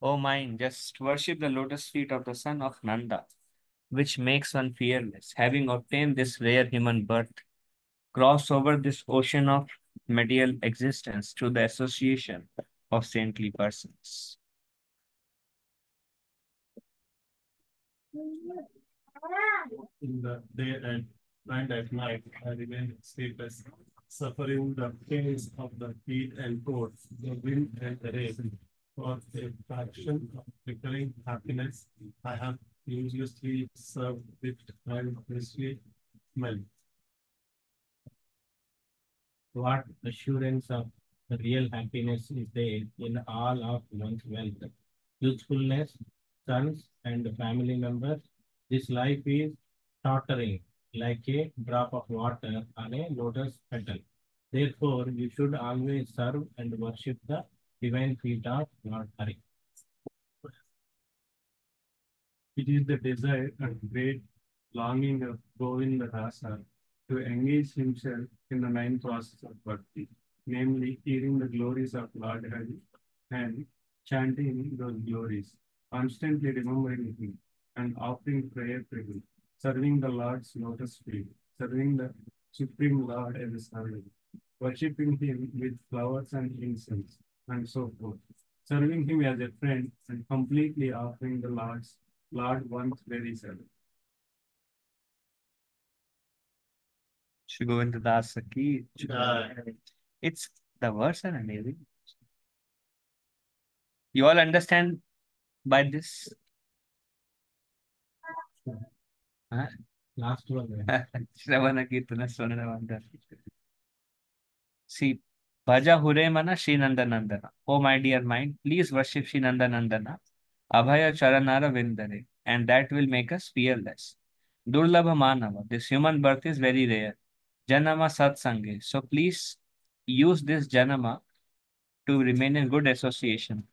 O mind, just worship the lotus feet of the son of Nanda, which makes one fearless. Having obtained this rare human birth, cross over this ocean of material existence to the association of saintly persons. In the day and at night, I remain sleepless, suffering the pains of the heat and cold, the wind and the rain. For a fraction of flickering happiness, I have uselessly served with and richly smell. What assurance of the real happiness is there in all of one's wealth, usefulness, sons, and family members? This life is tottering like a drop of water on a lotus petal. Therefore, you should always serve and worship the divine feet of Lord Hari. It is the desire and great longing of Govinda Rasa to engage himself in the nine process of bhakti, namely hearing the glories of Lord Hari and chanting those glories, constantly remembering him and offering prayer to him, serving the Lord's lotus feet, serving the Supreme Lord as a servant, worshipping him with flowers and incense, and so forth, serving him as a friend and completely offering the Lord wants very seldom. Shri Govinda Das ki. Jai. It's the words are amazing. You all understand by this? Huh? Last one. Shravana Kirtana Swarna Vandana. See, Bhaja Hure Mana Shri Nanda Nandana. Oh, my dear mind, please worship Shri Nanda Nandana. Abhaya Charanara Vindare. And that will make us fearless. Durlabha Manava. This human birth is very rare. Janama Satsange. So please use this Janama to remain in good association.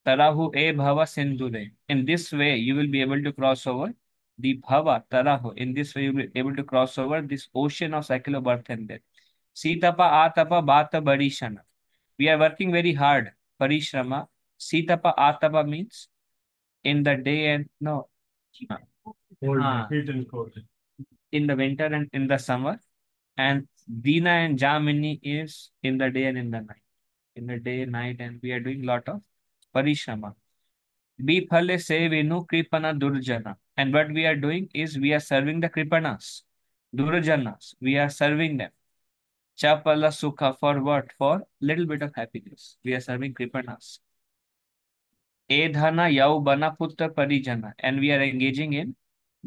Tarahu e bhava sindhure. In this way, you will be able to cross over the bhava, tarahu. In this way, you will be able to cross over this ocean of cycle of birth and death. Sitapa, atapa, bata, barishana. We are working very hard. Parishrama. Sitapa, atapa means in the day and no. Cold, Ah. heat and cold. In the winter and in the summer. And Dina and Jamini is in the day and in the night. In the day, night, and we are doing lot of parishrama. Bifale sevinu kripana durjana. And what we are doing is we are serving the kripanas, durjanas. We are serving them. Chapala sukha for what? For little bit of happiness. We are serving kripanas. Edhana yaubana putra parijana. And we are engaging in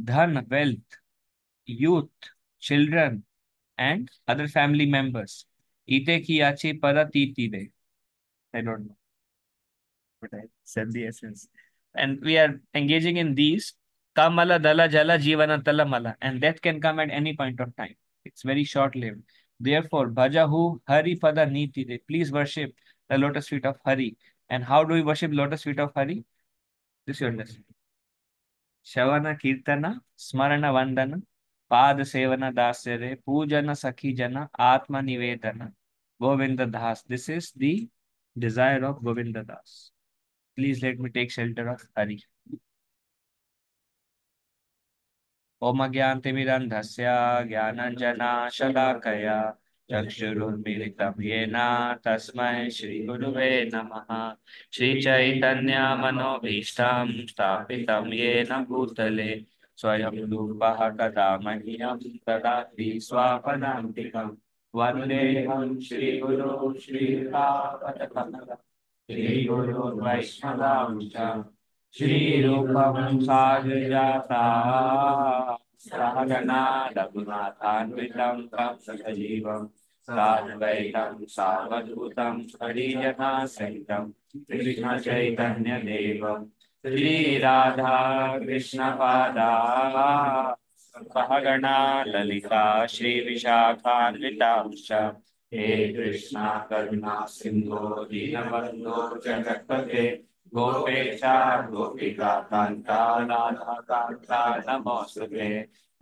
dhan, wealth, youth, children, and other family members. Ite ki achi paratiti de. I don't know, but I said the essence. And we are engaging in these Kamala, Dala, Jala, Jivana, Talamala, and that can come at any point of time. It's very short lived. Therefore, Bhajahu Hari Pada Niti De. Please worship the lotus feet of Hari. And how do we worship lotus feet of Hari? This you understand. Shavana Kirtana, Smarana Vandana, Pada Sevana Dasere, Pujana Sakhi Jana, Atma Nivedana, Govinda Das. This is the desire of Govinda Das. Please let me take shelter of Hari. Om Agyantimirandhasya Gyananjana Shalakaya Chakshurunmilitam Yena Tasmai Shri Guruve Namaha Shri Chaitanya Manobhishtam Stapitam Yena Bhutale स्वयं रूपः कदा मह्यं ददाति स्वापदान्तिकं वन्देऽहं श्रीगुरो श्रीयुतापदकमलं श्रीगुरुर्वैष्णवां च श्रीरूपं साग्रजाता सहगणा रघुनाथान्वितं तं सजीवं साद्वैतं सावधूतं हरिजनासहितं कृष्णचैतन्यदेवं श्री राधा कृष्ण पादा सहगणा ललिता श्री विशाखान्वितांश्च हे कृष्णा करुणा सिंधो दीनबन्धो जगत्पते गोपेशा गोपिका कान्ता राधा कान्ता नमोस्तुते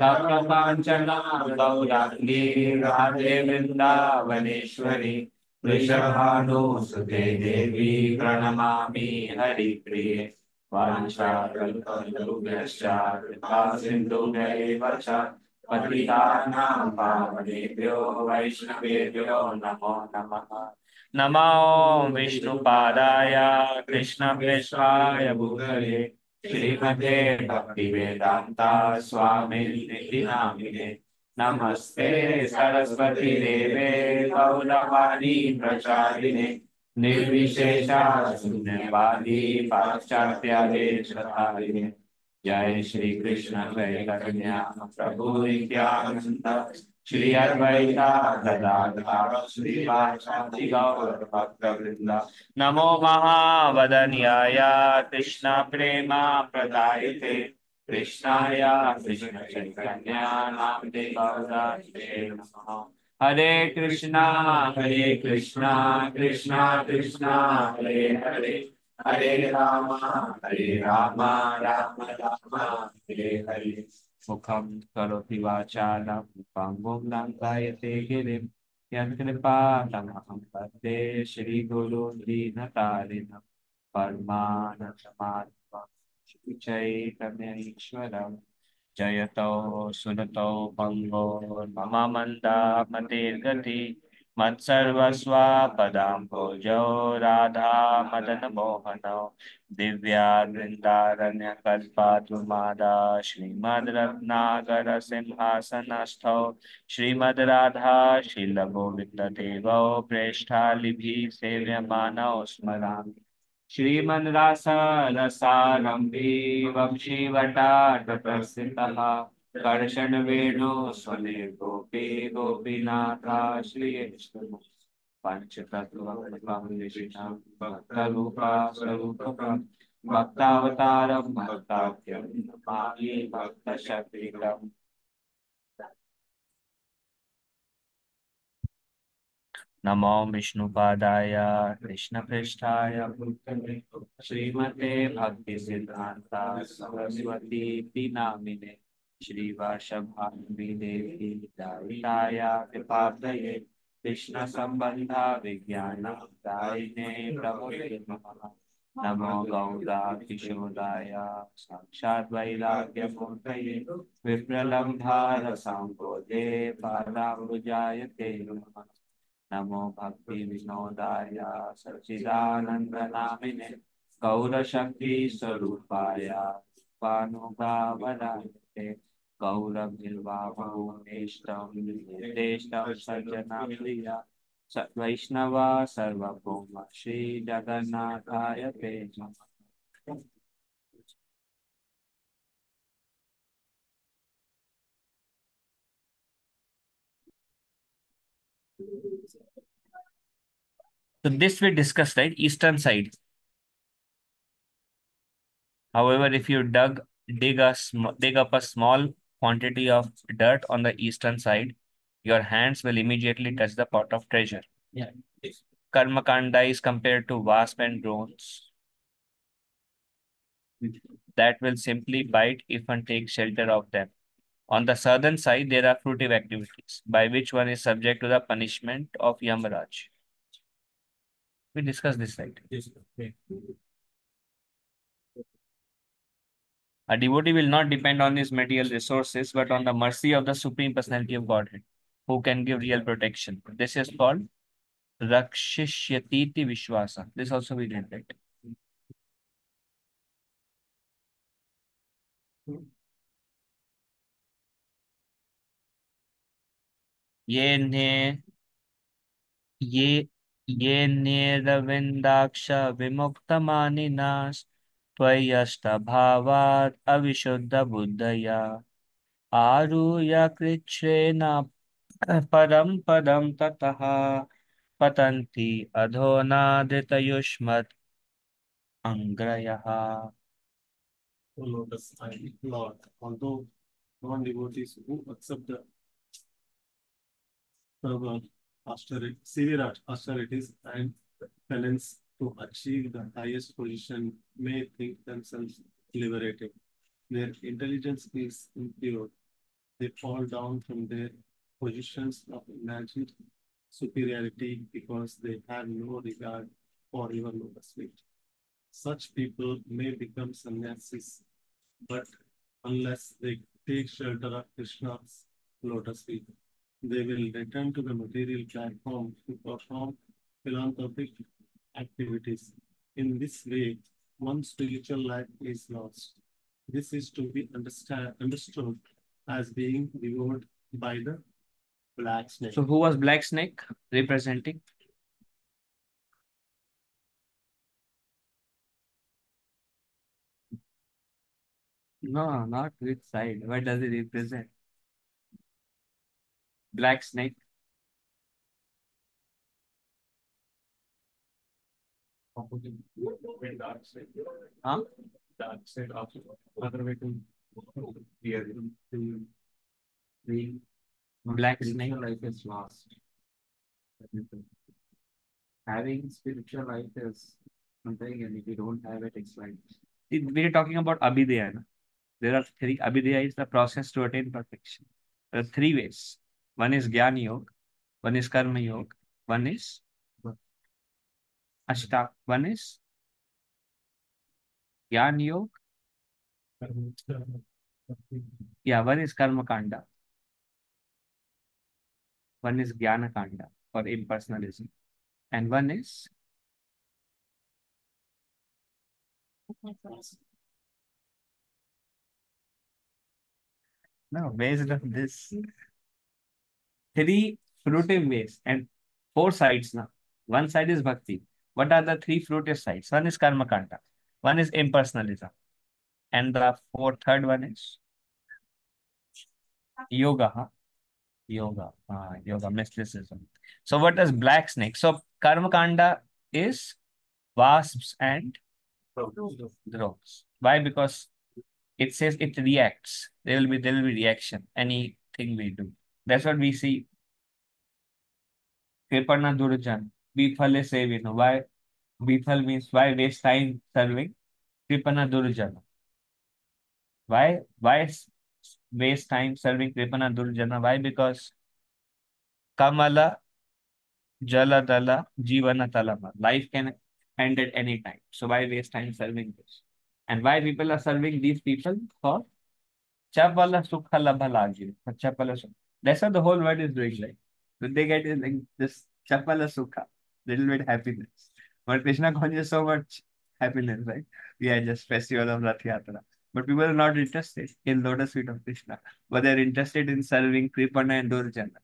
तप्तकाञ्चना गौराङ्गी राधे वृन्दावनेश्वरी वृषभानुसुते देवी प्रणमामि हरिप्रिये वाञ्छाकल्पतरुभ्यश्च कृपा सिन्धुभ्यैव च पतितानां पावनेभ्यो वैष्णवेभ्यो नमो नमः। नमो विष्णुपादाय कृष्णप्रेष्ठाय भूतले श्रीमते भक्तिवेदान्ता स्वामिनिधि नामिने नमस्ते सरस्वती देवे गौरवाणी प्रचारिणे निर्विशेषा शून्यवादी पाश्चात्यादेशधारिणे जय श्री कृष्ण चैतन्य प्रभु नित्यानंद श्री अद्वैता गदाधर श्रीवासादि गौर भक्तवृंद नमो महावदन्याय कृष्ण प्रेमा प्रदायते कृष्णाय कृष्ण चैतन्य नामने गौरांगे नमः। हरे कृष्णा कृष्णा कृष्णा हरे हरे हरे राम राम राम हरे हरे मुखं करोति वाचालं पङ्गुं लङ्घयते गिरिं यत्कृपातमहं वन्दे श्रीगुरुं दीनतारिणं परमानन्दमाधवं श्रीचैतन्येश्वरम् जयतो सुनतो भंगो मम मंदा मतिर्गति मत्सर्वस्वापदाम्भोजो राधा मदन मोहनो दिव्या वृंदारण्य कल्पातुमादा श्रीमद् रत्नाकर सिंहासनस्थो श्रीमद् राधा शील गोविंद देवो प्रेष्ठा लिभि सेव्यमानौ स्मरामि श्रीमन् रसारम्भी वंशीवटाट प्रस्थितः कर्षण वेणु स्वने गोपी गोपीनाथा श्रीयेष्ण पंचतत्त्वं विष्णु भक्तरूपा स्वरूपकं भक्तावतारं भक्ताख्यं नमामि भक्तशक्तिकम्। नमो विष्णुपादाय कृष्णप्रेष्ठाय भूतले श्रीमते भक्ति सिद्धांता सरस्वती नामिने श्रीवासभानुवी देवी दायिताय कृपाब्धये कृष्ण संबंधा विज्ञान दायिने प्रभुवे नमः। नमो गौरा किशोराय साक्षात् वैराग्यमूर्तये विप्रलम्भार सांबोधे पादाम्बुजायते नमः। नमो भक्ति विनोदाय सच्चिदानंद नामिने गौरशक्ति स्वरूपाय पानुभावरायते गौरभिर्वाभूमेष्टं निर्देष्टं सज्जना प्रिया वैष्णवा सर्वभौम श्री जगन्नाथाय ते नमः। So this we discussed, right? Eastern side. However, if you dig up a small quantity of dirt on the eastern side, your hands will immediately touch the pot of treasure. Yeah. Karmakanda is compared to wasp and drones that will simply bite if one takes shelter of them. On the southern side, there are fruitive activities by which one is subject to the punishment of Yamaraj. We discussed this, right? Yes. Okay. A devotee will not depend on his material resources, but on the mercy of the Supreme Personality of Godhead, who can give real protection. This is called Rakshishyatiti Vishwasa. This also we did, right? ये ने ये ये नेरविन्दाक्ष विमुक्तमानिनास् त्वय्यष्टभावात् अविशुद्धबुद्धया आरुह्य कृच्छ्रेण परम पदम ततः पतन्ति अधोनादृतयुष्मत् अङ्ग्रयः. O lotus, I Lord, although non-devotees who accept the severe severe austerities and penance to achieve the highest position may think themselves liberated. Their intelligence is impure. They fall down from their positions of imagined superiority because they have no regard for even lotus feet. Such people may become sannyasis, but unless they take shelter of Krishna's lotus feet, they will return to the material platform to perform philanthropic activities. In this way, one's spiritual life is lost. This is to be understood as being devoured by the black snake. So who was Black Snake representing? No, not which side. What does it represent? Black Snake. Dark side. Huh? Dark side of other way to hear The Black spiritual Snake. life is lost. Having spiritual life is something, and if you don't have it, it's like We're talking about Abhidheya. Na? There are three. Abhidheya is the process to attain perfection. There are three ways. One is Jnana Yoga, one is Karma Yoga, one is Ashta, one is Jnana Yoga, yeah, one is Karma Kanda, one is Jnana Kanda or impersonalism, and one is no, based on this three fruitive ways and four sides now. One side is bhakti. What are the three fruitive sides? One is Karma Kanda, one is impersonalism, and the third one is yoga. Huh? Yoga, mysticism. So what does black snake? So karma kanda is wasps and drones. Why? Because it says it reacts. There will be reaction. Anything we do. That's what we see. Kripana Durjan. Bifale Sevino. Why? Bifal means why waste time serving? Kripana Durjana. Why waste time serving Kripana Durjana? Why? Because Kamala Jaladala Jivana Talama. Life can end at any time. So why waste time serving this? And why people are serving these people? For Chapala Sukha Labha Lagi. For Chapala Sukha. That's what the whole world is doing like. What they get is like this Chapala Sukha. Little bit happiness. But Krishna conjures so much happiness, right? We are just festival of Rath Yatra. But people are not interested in lotus feet of Krishna. But they're interested in serving Kripana and Durjana.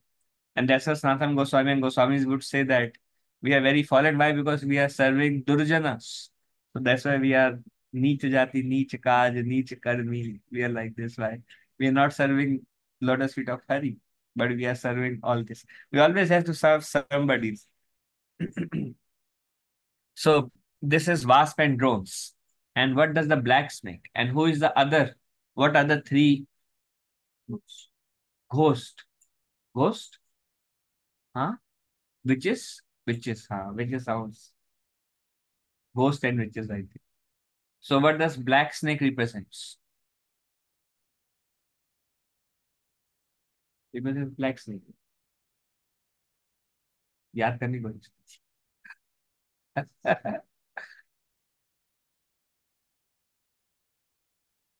And that's why Sanatana Goswami and Goswamis would say that we are very fallen. Why? Because we are serving Durjanas. So that's why we are Neech Jati, Neech Kaj, Neech Karmi. We are like this. Why? We are not serving lotus feet of Hari, but we are serving all this. We always have to serve somebody. So this is wasp and drones. And what does the black snake? And who is the other? What are the three? Ghost. Ghost? Huh? Witches? Witches, huh? Witches sounds ghost and witches, I think. So what does black snake represents? Represents black snake. याद करनी पड़ेगी.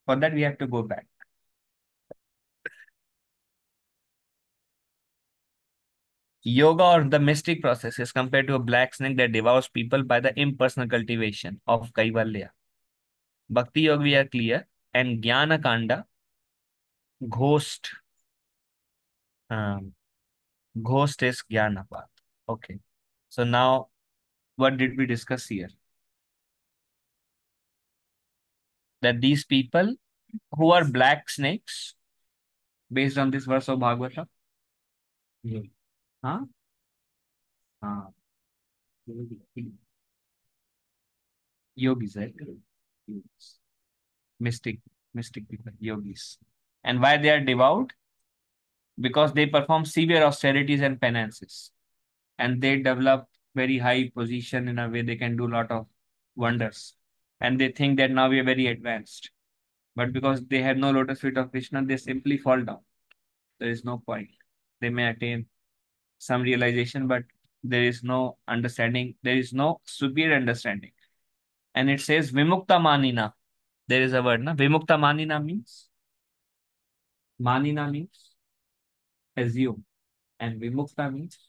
For that we have to go back. Yoga or the mystic process is compared to a black snake that devours people by the impersonal cultivation of Kaivalya. Bhakti Yoga we are clear. And Jnana Kanda, ghost, um, Ghost is Gyanapat. Okay. So now, what did we discuss here? That these people who are black snakes, based on this verse of Bhagavata, Yeah. huh? Uh, yogis, right? Yogis. Mystic, mystic people, yogis. And why they are devout? Because they perform severe austerities and penances. And they develop very high position in a way they can do a lot of wonders. And they think that now we are very advanced. But because they have no lotus feet of Krishna, they simply fall down. There is no point. They may attain some realization, but there is no understanding. There is no superior understanding. And it says Vimukta Manina. There is a word, na? Vimukta Manina means? Manina means assume. And Vimukta means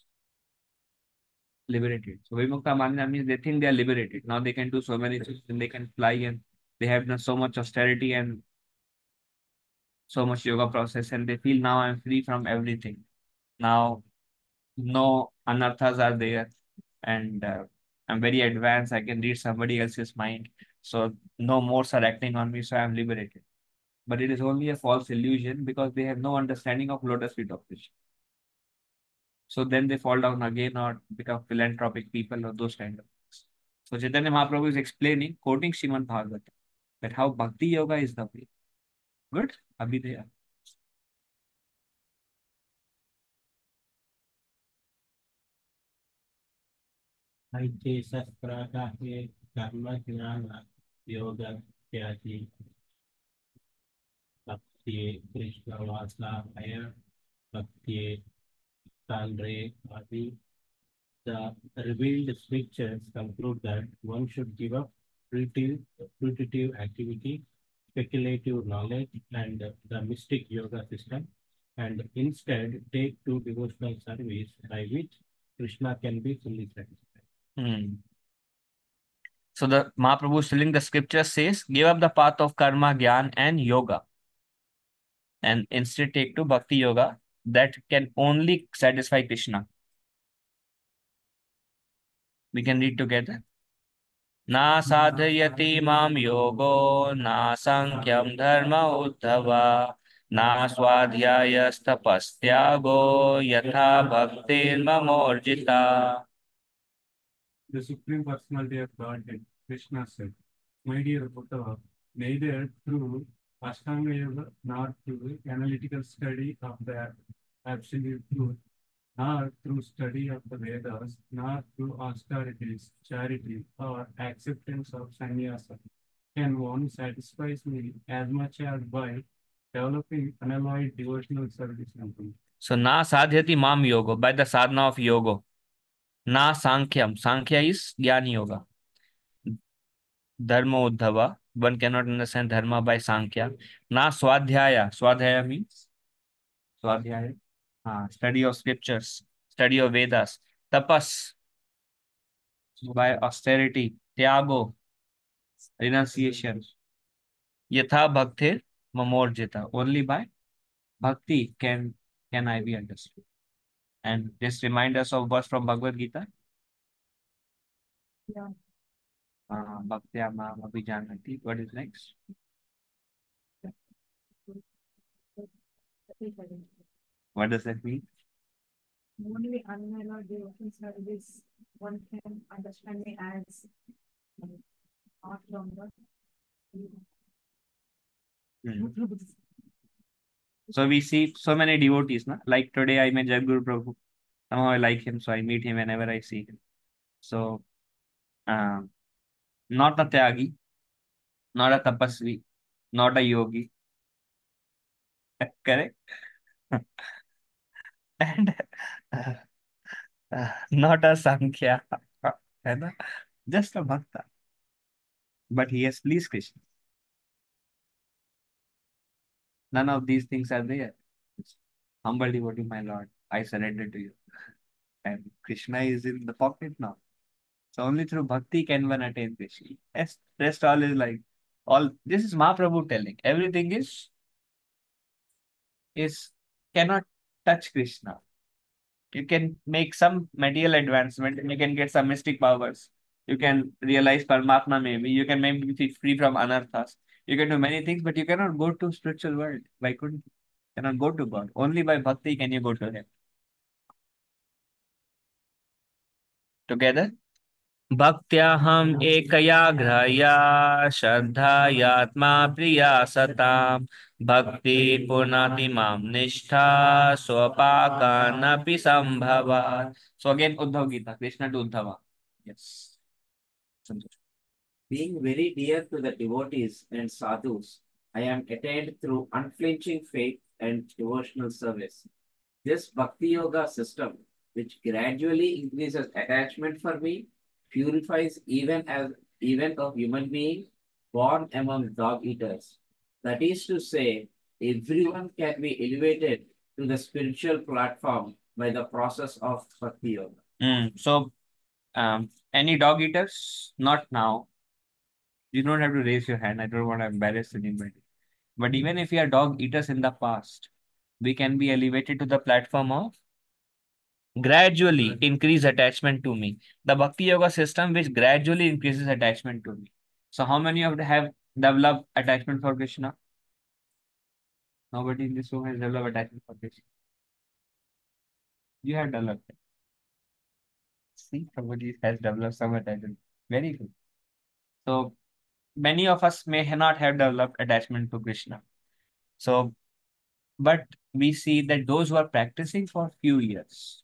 liberated. So Vimukta Manina means they think they are liberated. Now they can do so many things and they can fly and they have done so much austerity and so much yoga process and they feel now I'm free from everything. Now no anarthas are there and I'm very advanced. I can read somebody else's mind. So no more are acting on me. So I'm liberated. But it is only a false illusion because they have no understanding of lotus feet of Krishna. So then they fall down again or become philanthropic people or those kind of things. So Chaitanya Mahaprabhu is explaining, quoting Srimad Bhagavatam, that how bhakti yoga is the way. Good? Abhidheya. ऐसे शस्त्रागाहे कर्म ज्ञान योग त्यागी भक्ति कृष्ण वासनाय भक्ति Tanre Adi. The revealed scriptures conclude that one should give up fruitive activity, speculative knowledge, and the mystic yoga system, and instead take to devotional service by which Krishna can be fully satisfied. Hmm. So the Mahaprabhu is telling the scripture says, give up the path of karma, gyan, and yoga, and instead take to bhakti yoga that can only satisfy Krishna. We can read together. Na sadhayati mam yogo, na sankyam dharma uddhava, na swadhyayastapastyago, yatha bhaktir mamorjita. The Supreme Personality of Godhead, Krishna said, my dear Uddhava, neither through Ashtanga Yoga nor through analytical study of the absolute truth, nor through study of the Vedas, nor through austerities, charity, or acceptance of sannyasa, can one satisfy me as much as by developing unalloyed devotional service unto me. So na sadhyati mam yogo, by the sadhana of yoga. Na sankyam, sankhya is jnani yoga. Dharma uddhava, one cannot understand dharma by sankhya. Na swadhyaya, swadhyaya means swadhyaya, study of scriptures, study of Vedas. Tapas, by austerity. Tyago, renunciation. Yatha bhaktir mamorjita, only by bhakti can I be understood. And just remind us of verse from Bhagavad Gita. Yeah. Bhaktya mam abhijanati. What is next? What does that mean? Only unallowed devotion service one can understand me as not longer. So we see so many devotees, na? Like today I met Jaguru Prabhu. Somehow I like him, so I meet him whenever I see him. So, not a tyagi, not a tapasvi, not a yogi, correct? And uh, not a sankhya, है ना? Just a bhakta. But he has pleased Krishna. None of these things are there. Humble devotee, my Lord, I surrender to you. And Krishna is in the pocket now. So only through bhakti can one attain Krishna. Yes, rest all is like all. This is Mahaprabhu telling. Everything is cannot touch Krishna. You can make some material advancement and you can get some mystic powers. You can realize Paramatma maybe. You can maybe be free from anarthas. You can do many things, but you cannot go to spiritual world. Why couldn't you? Cannot go to God. Only by bhakti can you go to Him. Together? भक्त्याहम् एकयाघ्रया श्रद्धयात्मा प्रिया सताम् भक्ति पुनाति मां निष्ठा स्वपाकानपि संभवात्. So again, Uddhav Gita, Krishna to Uddhava. Yes. Santosh. Being very dear to the devotees and sadhus, I am attained through unflinching faith and devotional service. This Bhakti Yoga system, which gradually increases attachment for me, purifies even a human being born among dog eaters. That is to say, everyone can be elevated to the spiritual platform by the process of Bhakti Yoga. So, any dog eaters? Not now. You don't have to raise your hand. I don't want to embarrass anybody. But even if we are dog eaters in the past, we can be elevated to the platform of gradually increase attachment to me. The Bhakti Yoga system which gradually increases attachment to me. So how many of you have developed attachment for Krishna? Nobody in this room has developed attachment for Krishna. You have developed it. See, somebody has developed some attachment. Very good. So many of us may not have developed attachment to Krishna. So, but we see that those who are practicing for few years,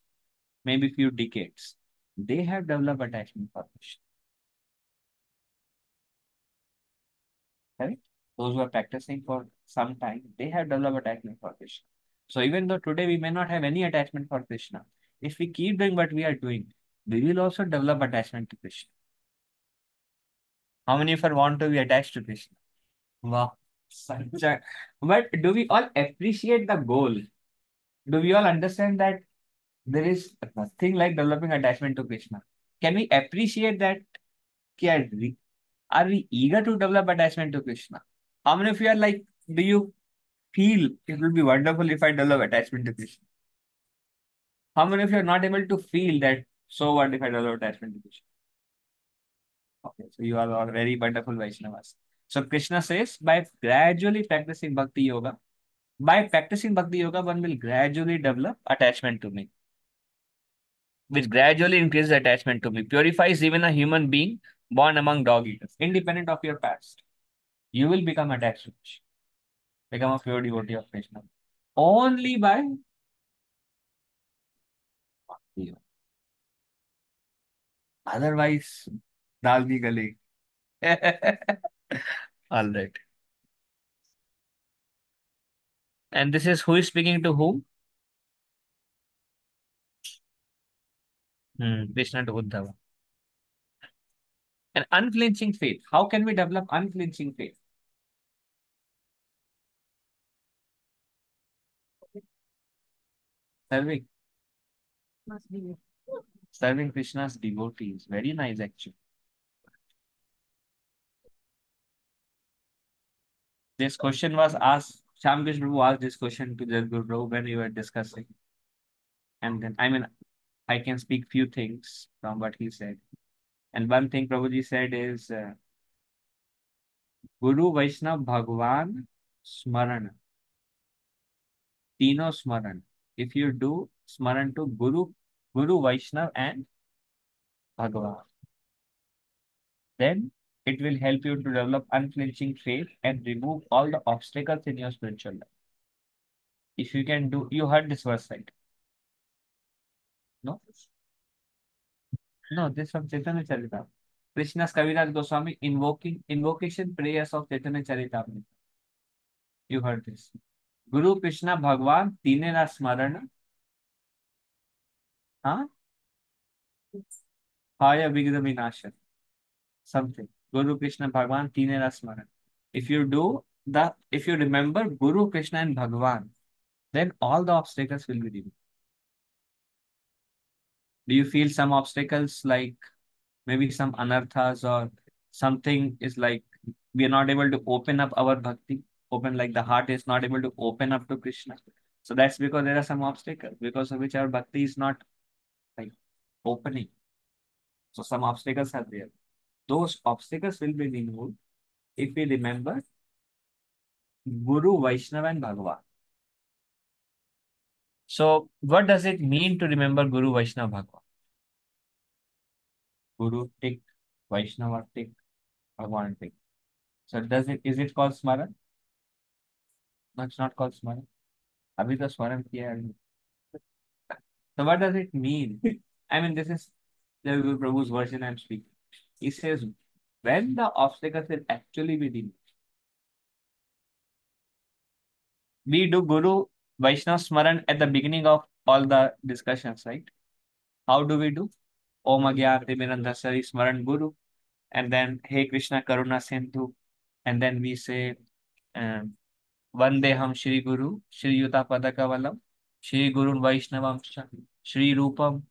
maybe few decades, they have developed attachment for Krishna. Correct? Those who are practicing for some time, they have developed attachment for Krishna. So even though today we may not have any attachment for Krishna, if we keep doing what we are doing, we will also develop attachment to Krishna. How many of us want to be attached to Krishna? Wow. But do we all appreciate the goal? Do we all understand that there is nothing like developing attachment to Krishna? Can we appreciate that? Are we eager to develop attachment to Krishna? How many of you are like, do you feel it will be wonderful if I develop attachment to Krishna? How many of you are not able to feel that, so what if I develop attachment to Krishna? Okay, so you are all very wonderful Vaishnavas. So Krishna says, by gradually practicing Bhakti Yoga, one will gradually develop attachment to me, which gradually increases attachment to me, purifies even a human being born among dog eaters, independent of your past. You will become attached to Krishna, become a pure devotee of Krishna, only by Bhakti Yoga. Otherwise, dal bhi gale. All right. And this is who is speaking to whom? Krishna to Uddhava. An unflinching faith. How can we develop unflinching faith? Serving. Serving Krishna's devotees. Very nice, actually. This question was asked, Sham Vishnu Prabhu asked this question to Jagadguru Prabhu when we were discussing. And then, I can speak few things from what he said. And one thing Prabhuji said is, Guru Vaishnav Bhagwan Smaran. Tino Smaran. If you do Smaran to Guru Vaishnav and Bhagwan, then it will help you to develop unflinching faith and remove all the obstacles in your spiritual life. If you can do, you heard this verse, right? No? No, this from Chaitanya Charitamrita. Krishna's Kaviraj Goswami invocation prayers of Chaitanya Charitamrita. You heard this. Guru Krishna Bhagwan Tinera Smarana. Huh? Haya Vigna Vinasha. Something. Guru Krishna Bhagwan Tinera Smarana. If you remember Guru Krishna and Bhagwan, then all the obstacles will be removed. Do you feel some obstacles like maybe some anarthas or something is like we are not able to open up our bhakti, like the heart is not able to open up to Krishna? So that's because there are some obstacles because of which our bhakti is not like opening. So some obstacles are there. Those obstacles will be removed if we remember Guru, Vaishnava, and Bhagavan. So what does it mean to remember Guru, Vaishnava, Bhagavan? Guru tick, Vaishnava tick, Bhagavan tick. So is it called Smaran? No, it's not called Smaran. Abhi to Smaran kiya hai. So what does it mean? I mean, this is the Prabhu's version I'm speaking. He says, when the obstacles will actually be removed, we do Guru Vaishnava Smaran at the beginning of all the discussions, right? How do we do? Om Agya Timirandhasari Smaran Guru. And then Hey Krishna Karuna Sindhu. And then we say, um, Vandeham Shri Guru, Shri Yuta Padakavalam, Shri Guru Vaishnavam, Shri Rupam,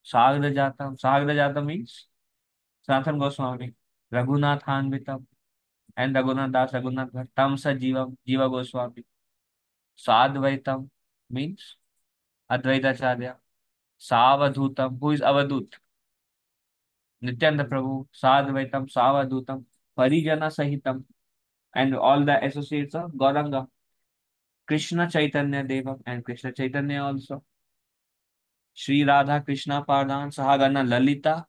Sagra Jatam. Sagra Jatam means Sanatan Goswami, Raghunathanvitam, and Raghunath Das, Raghunath Bhatt, Tamsa Jivam, Jiva Goswami. Sadvaitam means Advaitacharya. Savadhutam, who is Avadut? Nityananda Prabhu, Sadvaitam, Savadhutam, Parijana Sahitam, and all the associates of Gauranga. Krishna Chaitanya Devam and Krishna Chaitanya also. Sri Radha Krishna Pardhan, Sahagana Lalita,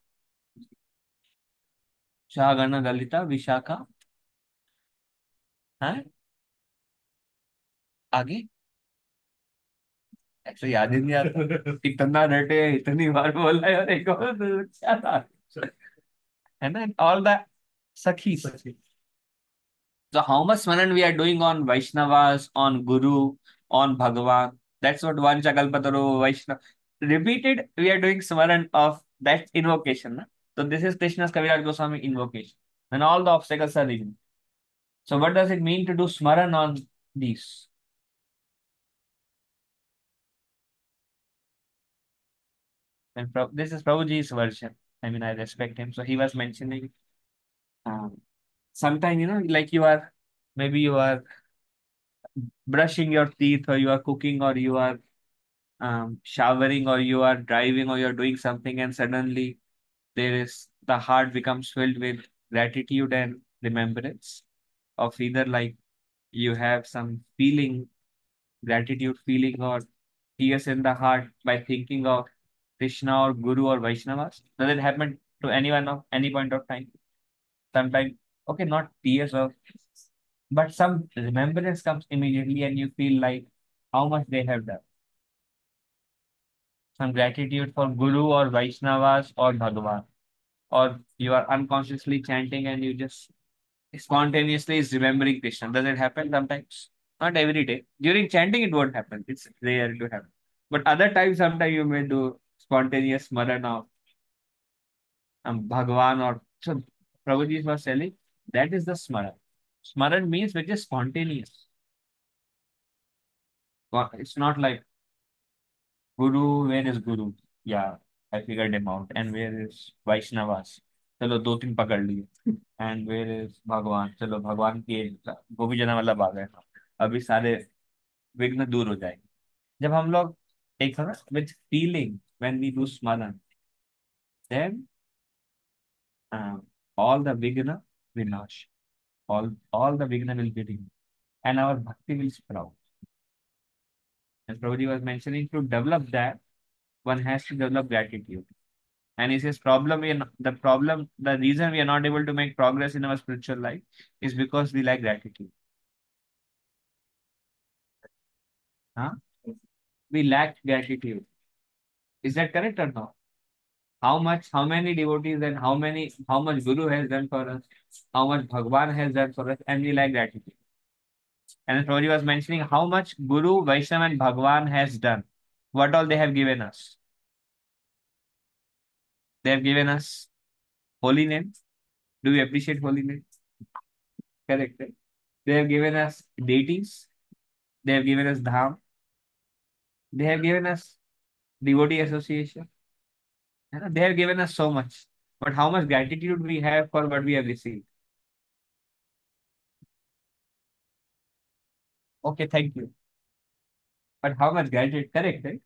Sahagana Lalita, Vishaka. हाँ आगे ऐसे याद ही नहीं आता इतना रटे इतनी बार बोला है और एक और क्या था है ना ऑल द सखीस. So how much smaran we are doing on Vaishnavas, on Guru, on Bhagavan? That's what Vanchakalpataru Vaishnava. Repeated, we are doing smaran of that invocation. Na? So this is Krishna's Kaviraj Goswami invocation. And all the obstacles are removed. So what does it mean to do smaran on these? And this is Prabhuji's version. I mean, I respect him. So he was mentioning, sometime, like maybe you are brushing your teeth or you are cooking or you are showering or you are driving or you're doing something and suddenly the heart becomes filled with gratitude and remembrance of either like you have some feeling, gratitude feeling or tears in the heart by thinking of Krishna or Guru or Vaishnavas. Does it happen to anyone of any point of time? Sometimes, okay, not tears of, but some remembrance comes immediately and you feel like how much they have done. Some gratitude for Guru or Vaishnavas or Bhagavan, or you are unconsciously chanting and you just spontaneously is remembering Krishna. Does it happen sometimes? Not every day. During chanting, it won't happen. It's rare to happen. But other times, sometimes you may do spontaneous smaran of Bhagavan or so. Prabhuji was telling that is the smaran. Smaran means which is spontaneous. It's not like Guru, where is Guru? Yeah, I figured him out. And where is Vaishnavas? चलो दो तीन पकड़ लिए. And where is भगवान? चलो भगवान की वो भी जना वाला भाग है. अभी सारे विघ्न दूर हो जाएंगे जब हम लोग एक with feeling when we do smaran, then um, all the vigna vinash, all the vigna will be removed and our bhakti will sprout. As Prabhuji was mentioning, to develop that, one has to develop gratitude. And he says, the reason we are not able to make progress in our spiritual life is because we lack gratitude. Huh? We lack gratitude. Is that correct or not? How many devotees and how much Guru has done for us, how much Bhagwan has done for us, and we lack gratitude. And Prabhuji was mentioning how much Guru, Vaishnava, and Bhagwan has done. What all they have given us? They have given us holy name. Do we appreciate holy name? Correct. Right? They have given us deities. They have given us dham. They have given us devotee association. They have given us so much. But how much gratitude we have for what we have received? Okay, thank you. but how much gratitude? Correct, right?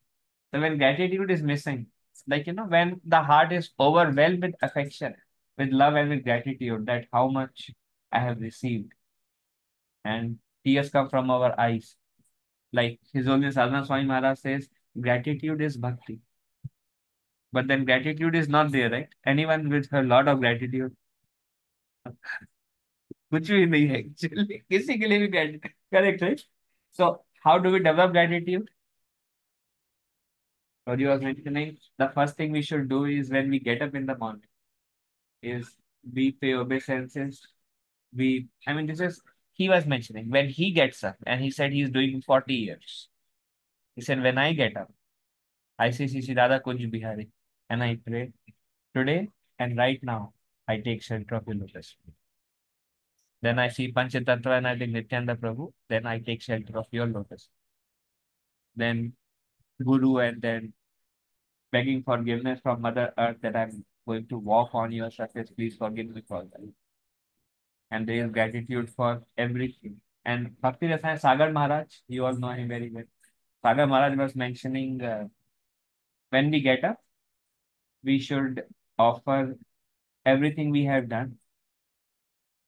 So when gratitude is missing, like when the heart is overwhelmed with affection, with love and with gratitude, that how much I have received, and tears come from our eyes. Like His Holiness Sadhana Swami Maharaj says, gratitude is bhakti. But then gratitude is not there, right? Anyone with a lot of gratitude, कुछ भी नहीं है actually. किसी के लिए भी gratitude. Correct, right? So how do we develop gratitude? What you was mentioning, the first thing we should do is when we get up in the morning, is we pay obeisances. I mean, this is, he was mentioning when he gets up and he said he's doing 40 years. He said, when I get up, I say, Sisi Dada Kunj Bihari, and I pray today and right now, I take shelter of your lotus feet. Then I see Panchatattva and I think Nityananda Prabhu, then I take shelter of your lotus. Then Guru, and then begging forgiveness from Mother Earth that I'm going to walk on your surface. Please forgive me for that. And there is gratitude for everything. And Bhakti Rasana Sagar Maharaj, you all know him very well. Sagar Maharaj was mentioning when we get up, we should offer everything we have done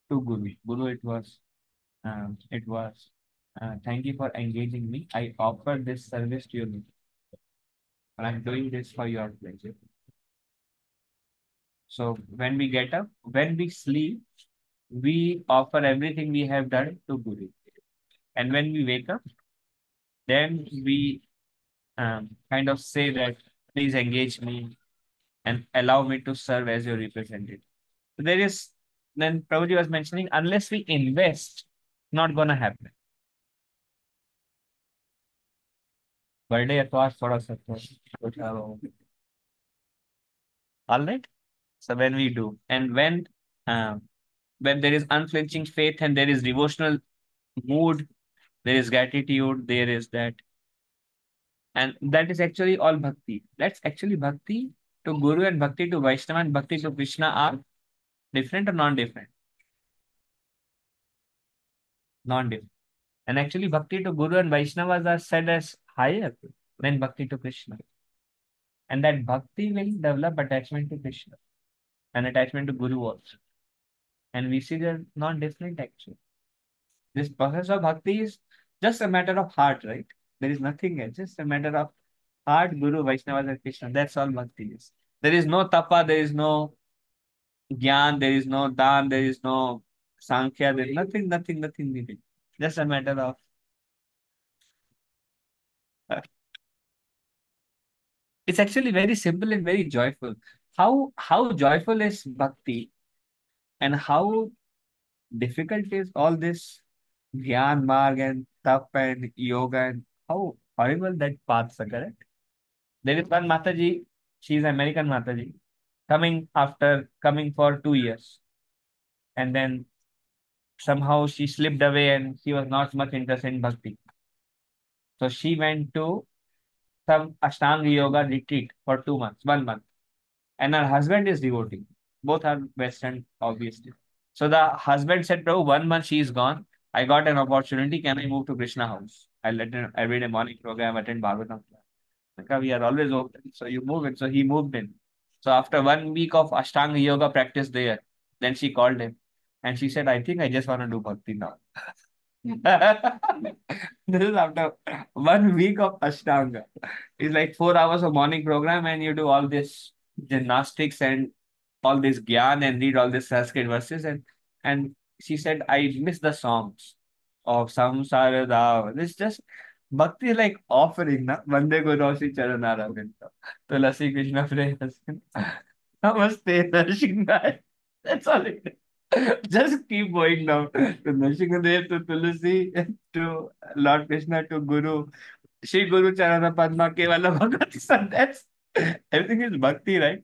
to Guru. Guru, it was, thank you for engaging me. I offer this service to you. And I'm doing this for your pleasure. So when we get up, when we sleep, we offer everything we have done to Guru. And when we wake up, then we kind of say that, please engage me and allow me to serve as your representative. So there is, then Prabhuji was mentioning, unless we invest, not gonna happen. Birthday at was थोड़ा सा all right. So when we do, and when there is unflinching faith and there is devotional mood, there is gratitude, there is that, and that is actually all bhakti. That's actually bhakti to Guru and bhakti to Vaishnava and bhakti to Krishna are different or non-different? Non-different. And actually bhakti to Guru and Vaishnavas are said as higher than bhakti to Krishna. And that bhakti will develop attachment to Krishna and attachment to Guru also. And we see they're not different actually. This process of bhakti is just a matter of heart, right? There is nothing else, just a matter of heart, Guru, Vaishnavas, and Krishna. That's all bhakti is. There is no tapa, there is no Gyan, there is no Dan, there is no Sankhya, there is nothing needed. Just a matter of it's actually very simple and very joyful. How joyful is bhakti and how difficult is all this Gyan Marg and Tap and Yoga and how horrible that paths are, correct? There is one Mataji, she is American Mataji, coming for 2 years. And then somehow she slipped away and she was not much interested in bhakti. So she went to some Ashtanga Yoga retreat for 2 months, 1 month. And her husband is devotee. Both are Western, obviously. So the husband said, Prabhu, 1 month she is gone. I got an opportunity. Can I move to Krishna house? I'll attend every day morning program, attend Bhagavatam. Like, we are always open. So you move in. So he moved in. So after 1 week of Ashtanga Yoga practice there, then she called him. And she said, I think I just want to do bhakti now. This is after 1 week of Ashtanga. It's like 4 hours of morning program, and you do all this gymnastics and all this gyan and read all this Sanskrit verses. And she said, I miss the songs of Samsara Dav. It's just bhakti is like offering, na? Vande Guru Charanara Vinta. Tulasi Krishna Preyasin. Namaste Narshingai. That's all it is. Just keep going now to Nrsimhadev, to Tulsi, to Lord Krishna, to Guru, Shri Guru Charana Padma, Kevala Bhagavati. So that's everything is bhakti, right?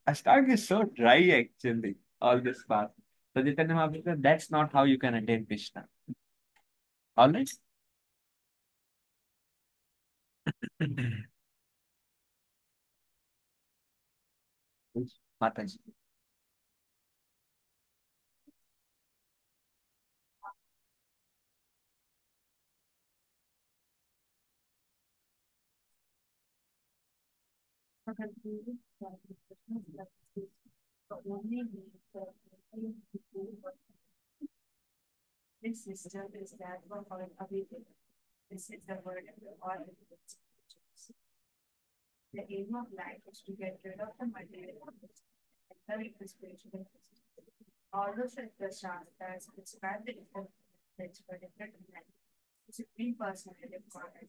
Ashtanga is so dry actually, all this path. So Chaitanya Mahaprabhu said, that's not how you can attain Krishna. All right? Mataji. For concluding, that the Christmas legacy the only way for everything to do what this system is that for everything. This is the word of the all evidence. The aim of life is to get rid of the material and enter the spiritual existence. Although the Shastras describe the different methods for different men, the Supreme Personality of Godhead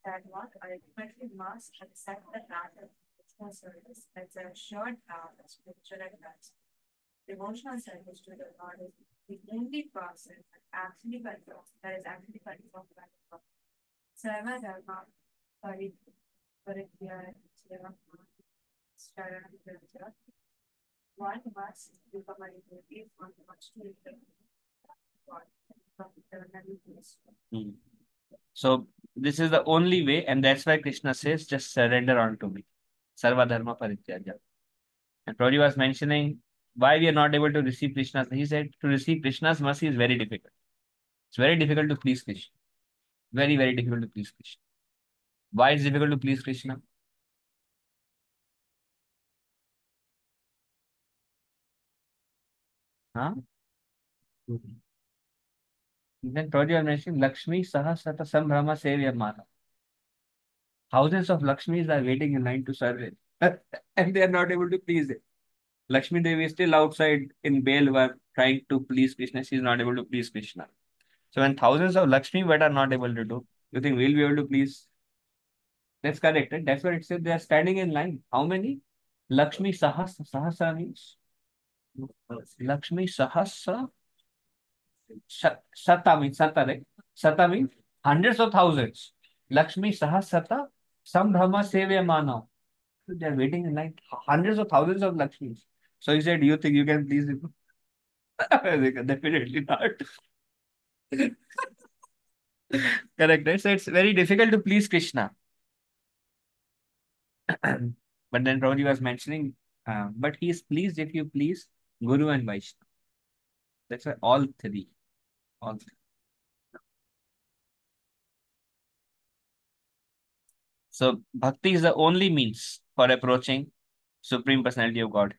that one ultimately must accept the path of devotional service as a assured path of spiritual advance. Devotional service to the Lord is the only process that is actually confirmed by the Lord. Sarva Dharma Paritya Sharanagaraja. One must become a devotee on the much to God from eternally blessed. Hmm. So this is the only way, and that's why Krishna says, just surrender unto me. Sarva dharma parityaja. And Prabhuji was mentioning why we are not able to receive Krishna's. He said to receive Krishna's mercy is very difficult. It's very difficult to please Krishna. Very, very difficult to please Krishna. Why it's difficult to please Krishna? Huh? Then Prabhuji was mentioning Lakshmi Sahasrata Sambrahma Sevyamana. Thousands of Lakshmis are waiting in line to serve it. And they are not able to please it. Lakshmi Devi is still outside in Belvar trying to please Krishna. She is not able to please Krishna. So when thousands of Lakshmi but are not able to do, you think we'll be able to please? That's correct. Right? That's what it said. They are standing in line. How many? Lakshmi Sahasra means Lakshmi Sahasra Sata means Sata, right? Sata means hundreds of thousands. Lakshmi Sahasrata Sambrahma Sevyamana. They are waiting in line. Hundreds of thousands of Lakshmis. So he said, do you think you can please him? Definitely not. Correct, right? So it's very difficult to please Krishna. But then Prabhuji was mentioning, but he is pleased if you please Guru and Vaishnava. That's why all three. All three. So bhakti is the only means for approaching Supreme Personality of God.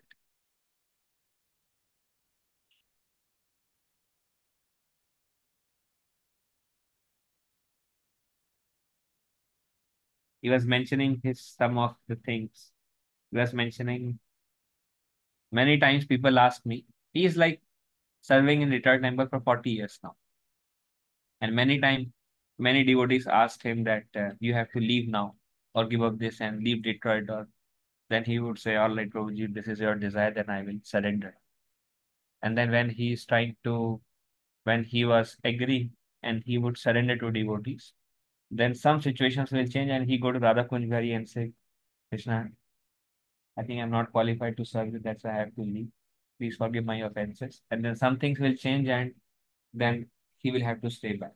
He was mentioning his some of the things. He was mentioning many times people ask me, he is like serving in retired temple for 40 years now. And many times, many devotees asked him that you have to leave now or give up this and leave Detroit. Or then he would say, all right, Prabhuji, this is your desire, then I will surrender. And then when he is trying to, when he was agree and he would surrender to devotees, then some situations will change and he go to Radha Kunjari and say, Krishna, I think I'm not qualified to serve you, that's why I have to leave. Please forgive my offenses. And then some things will change and then he will have to stay back.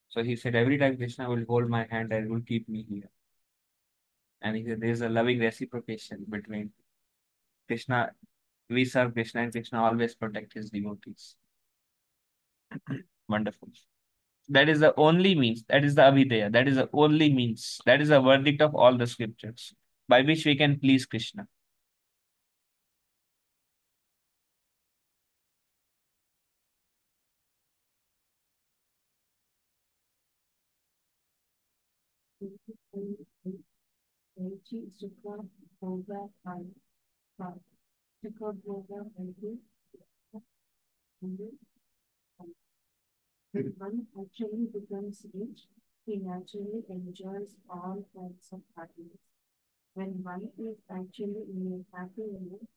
So he said, every time Krishna will hold my hand and will keep me here. And he said, there is a loving reciprocation between Krishna. We serve Krishna and Krishna always protect his devotees. Wonderful. That is the only means. That is the Abhidheya. That is the only means. That is the verdict of all the scriptures by which we can please Krishna. When one actually becomes rich, he naturally enjoys all kinds of happiness. When one is actually in a happy mood,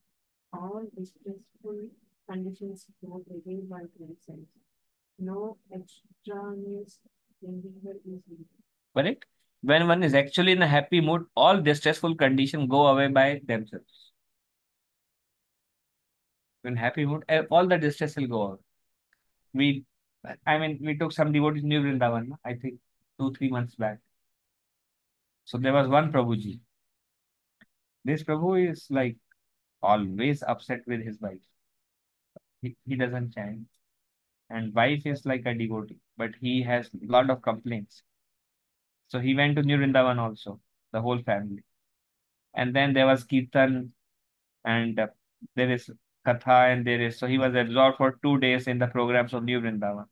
all distressful conditions go away by themselves. No extraneous endeavor is needed. Correct? When one is actually in a happy mood, all distressful conditions go away by themselves. In happy mood, all the distress will go away. We, I mean, we took some devotees New Vrindavan, I think 2, 3 months back. So there was one Prabhuji. This Prabhu is like always upset with his wife. He doesn't chant. And wife is like a devotee, but he has a lot of complaints. So he went to New Vrindavan also, the whole family. And then there was Kirtan, and there is Katha, and there is, so he was absorbed for 2 days in the programs of New Vrindavan.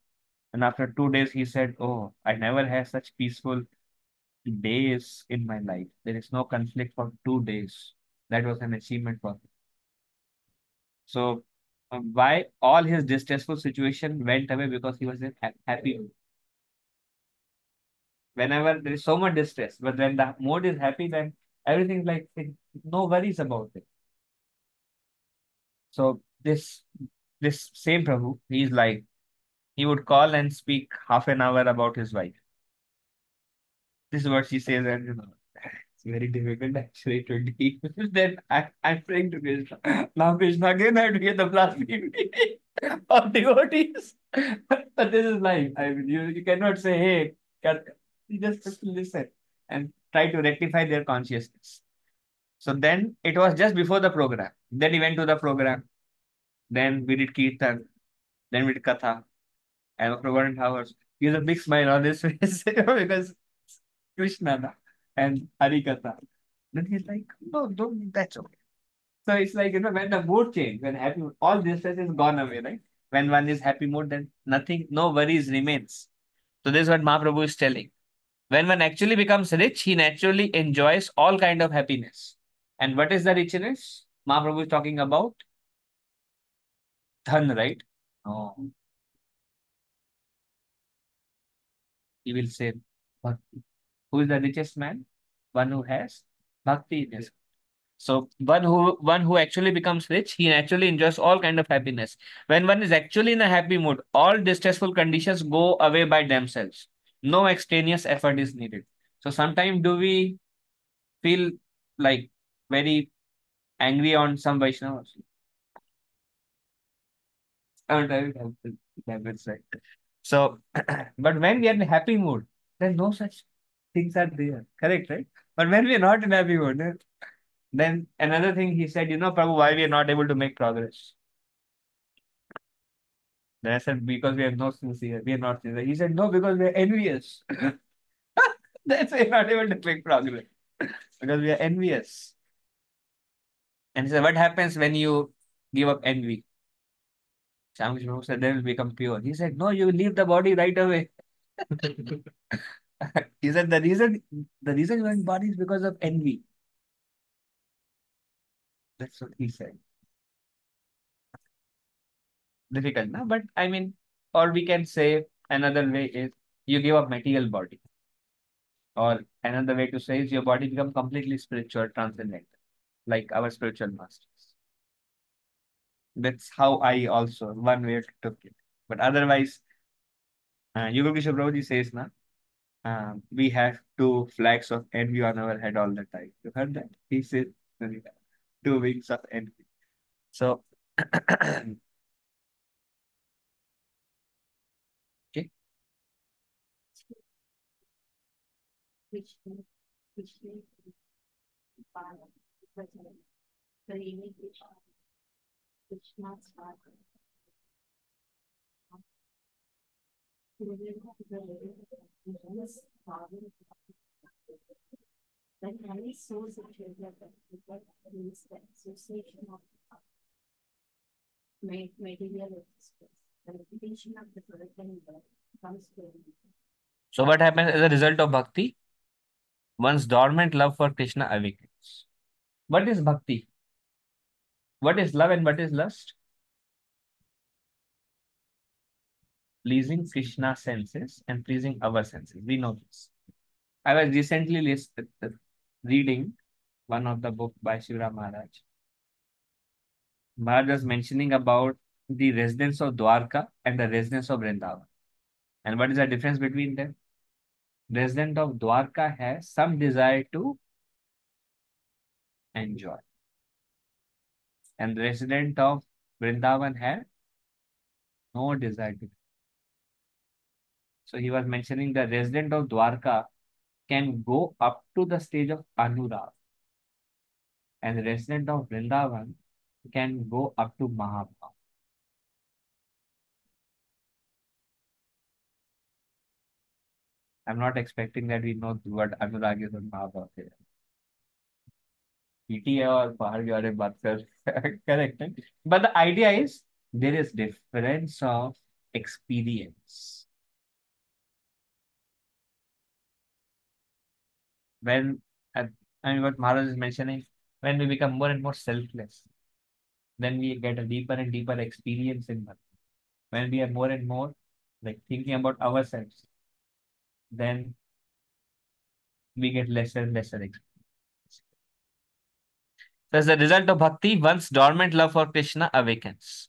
And after 2 days, he said, "Oh, I never had such peaceful days in my life. There is no conflict for 2 days." That was an achievement for him. So, why all his distressful situation went away? Because he was in happy mood. Whenever there is so much distress, but when the mood is happy, then everything is like no worries about it. So this same Prabhu, he's like, he would call and speak half an hour about his wife. This is what she says, and it's very difficult actually to deal. Then I'm praying to Krishna. Now Krishna again I have to get the blasphemy of devotees. But this is life. I mean, you cannot say, hey, you just have to listen and try to rectify their consciousness. So then it was just before the program. Then he went to the program. Then we did Kirtan. Then we did Katha. And after 1.5 hours, he has a big smile on his face because Krishna na, and Harikatha. Then he's like, no, don't, that's okay. So it's like, when the mood change, when happy, all this stress is gone away, right? When one is happy mood, then nothing, no worries remains. So this is what Mahaprabhu is telling. When one actually becomes rich, he naturally enjoys all kind of happiness. And what is the richness? Mahaprabhu is talking about dhan, right? No, he will say bhakti. Who is the richest man? One who has bhakti in his. So one who actually becomes rich, he naturally enjoys all kind of happiness. When one is actually in a happy mood, all distressful conditions go away by themselves. No extraneous effort is needed. So sometimes do we feel like very angry on some Vaishnavas? Sometimes that's right. So, but when we are in a happy mood, then no such things are there. Correct, right? But when we are not in happy mood, then another thing he said, Prabhu, why we are not able to make progress? Then I said, because we are not sincere. We are not sincere. He said, no, because we are envious. That's why we're not able to make progress. Because we are envious. And he said, what happens when you give up envy? Shamash Prabhu said, they will become pure. He said, no, you will leave the body right away. He said, the reason you are in body is because of envy. That's what he said. Difficult, no? But I mean, or we can say another way is you give up material body. Or another way to say is your body become completely spiritual, transcendent, like our spiritual masters. That's how I also one way took it. But otherwise, Yugal Kishore Prabhuji says, na, we have two flags of envy on our head all the time. You heard that? He says, two wings of envy. So, okay. which which the unique which not start. Like any source of treasure that means the association of material existence, the repetition of the certain comes to. So what happens as a result of bhakti? One's dormant love for Krishna awakens. What is bhakti? What is love and what is lust? Pleasing Krishna's senses and pleasing our senses. We know this. I was recently reading one of the book by Shivram Maharaj. Maharaj was mentioning about the residents of Dwarka and the residents of Vrindavan. And what is the difference between them? Resident of Dwarka has some desire to enjoy. And resident of Vrindavan have no desire to. So he was mentioning the resident of Dwarka can go up to the stage of Anurag. And the resident of Vrindavan can go up to Mahabhav. I'm not expecting that we know what Anurag is and Mahabhav is. PTA और पहाड़ के बारे में बात कर correct है. But the idea is there is difference of experience. When I mean what Maharaj is mentioning, when we become more and more selfless, then we get a deeper and deeper experience in life. When we are more and more like thinking about ourselves, then we get lesser and lesser experience. So as a result of bhakti, one's dormant love for Krishna awakens.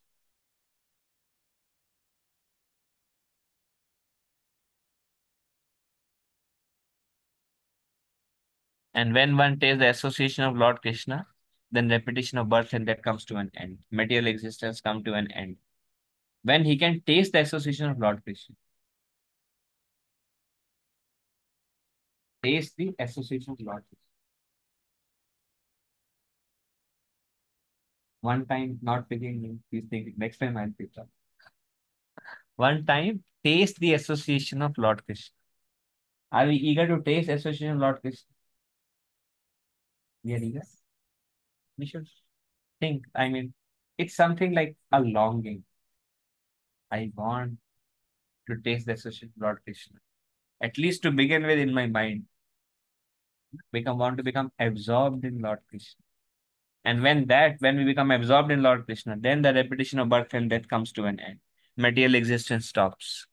And when one tastes the association of Lord Krishna, then repetition of birth and death comes to an end. Material existence come to an end. When he can taste the association of Lord Krishna, taste the association of Lord Krishna. One time, not picking, he's thinking, next time I'll pick up. One time, taste the association of Lord Krishna. Are we eager to taste association of Lord Krishna? We are eager. We should think. I mean, it's something like a longing. I want to taste the association of Lord Krishna. At least to begin with in my mind, want to become absorbed in Lord Krishna. And when we become absorbed in Lord Krishna, then the repetition of birth and death comes to an end. Material existence stops.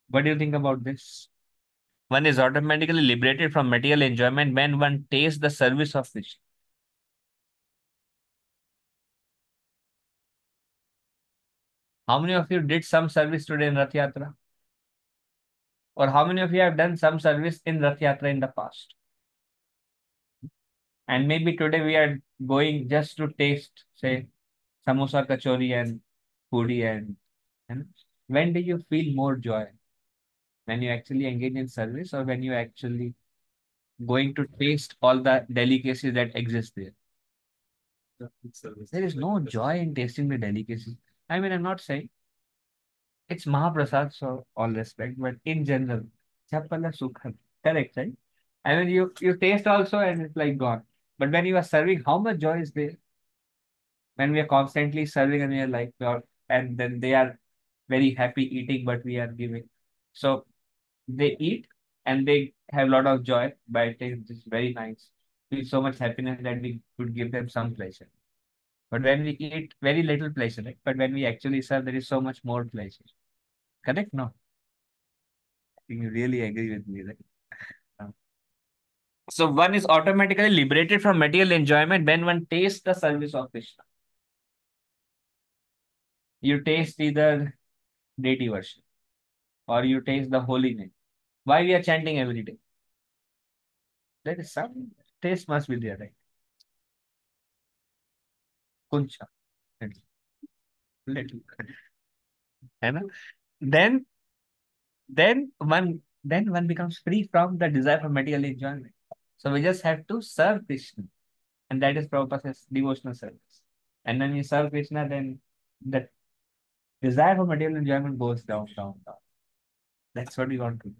What do you think about this? One is automatically liberated from material enjoyment when one tastes the service of Krishna. How many of you did some service today in Rath Yatra? Or how many of you have done some service in Rath Yatra in the past? And maybe today we are going just to taste, say, samosa, kachori, and puri. And when do you feel more joy? When you actually engage in service, or when you actually going to taste all the delicacies that exist there? There is no joy in tasting the delicacies. I mean, I'm not saying it's Mahaprasad, so all respect, but in general, chapala sukha. Correct, right? I mean, you taste also and it's like gone. But when you are serving, how much joy is there? When we are constantly serving and we are like, and then they are very happy eating, but we are giving. So they eat and they have a lot of joy by it. It's very nice. Feel so much happiness that we could give them some pleasure. But when we eat, very little pleasure, right? But when we actually serve, there is so much more pleasure. Correct? No? I think you really agree with me, right? Uh, So one is automatically liberated from material enjoyment when one tastes the service of Krishna. You taste either deity worship or you taste the holy name. Why we are chanting every day? There is some taste must be there, right? Kuncha. Little. Little. है ना? Then then one becomes free from the desire for material enjoyment. So we just have to serve Krishna. And that is Prabhupada's devotional service. And when you serve Krishna, then the desire for material enjoyment goes down, down, down. That's what we want to do.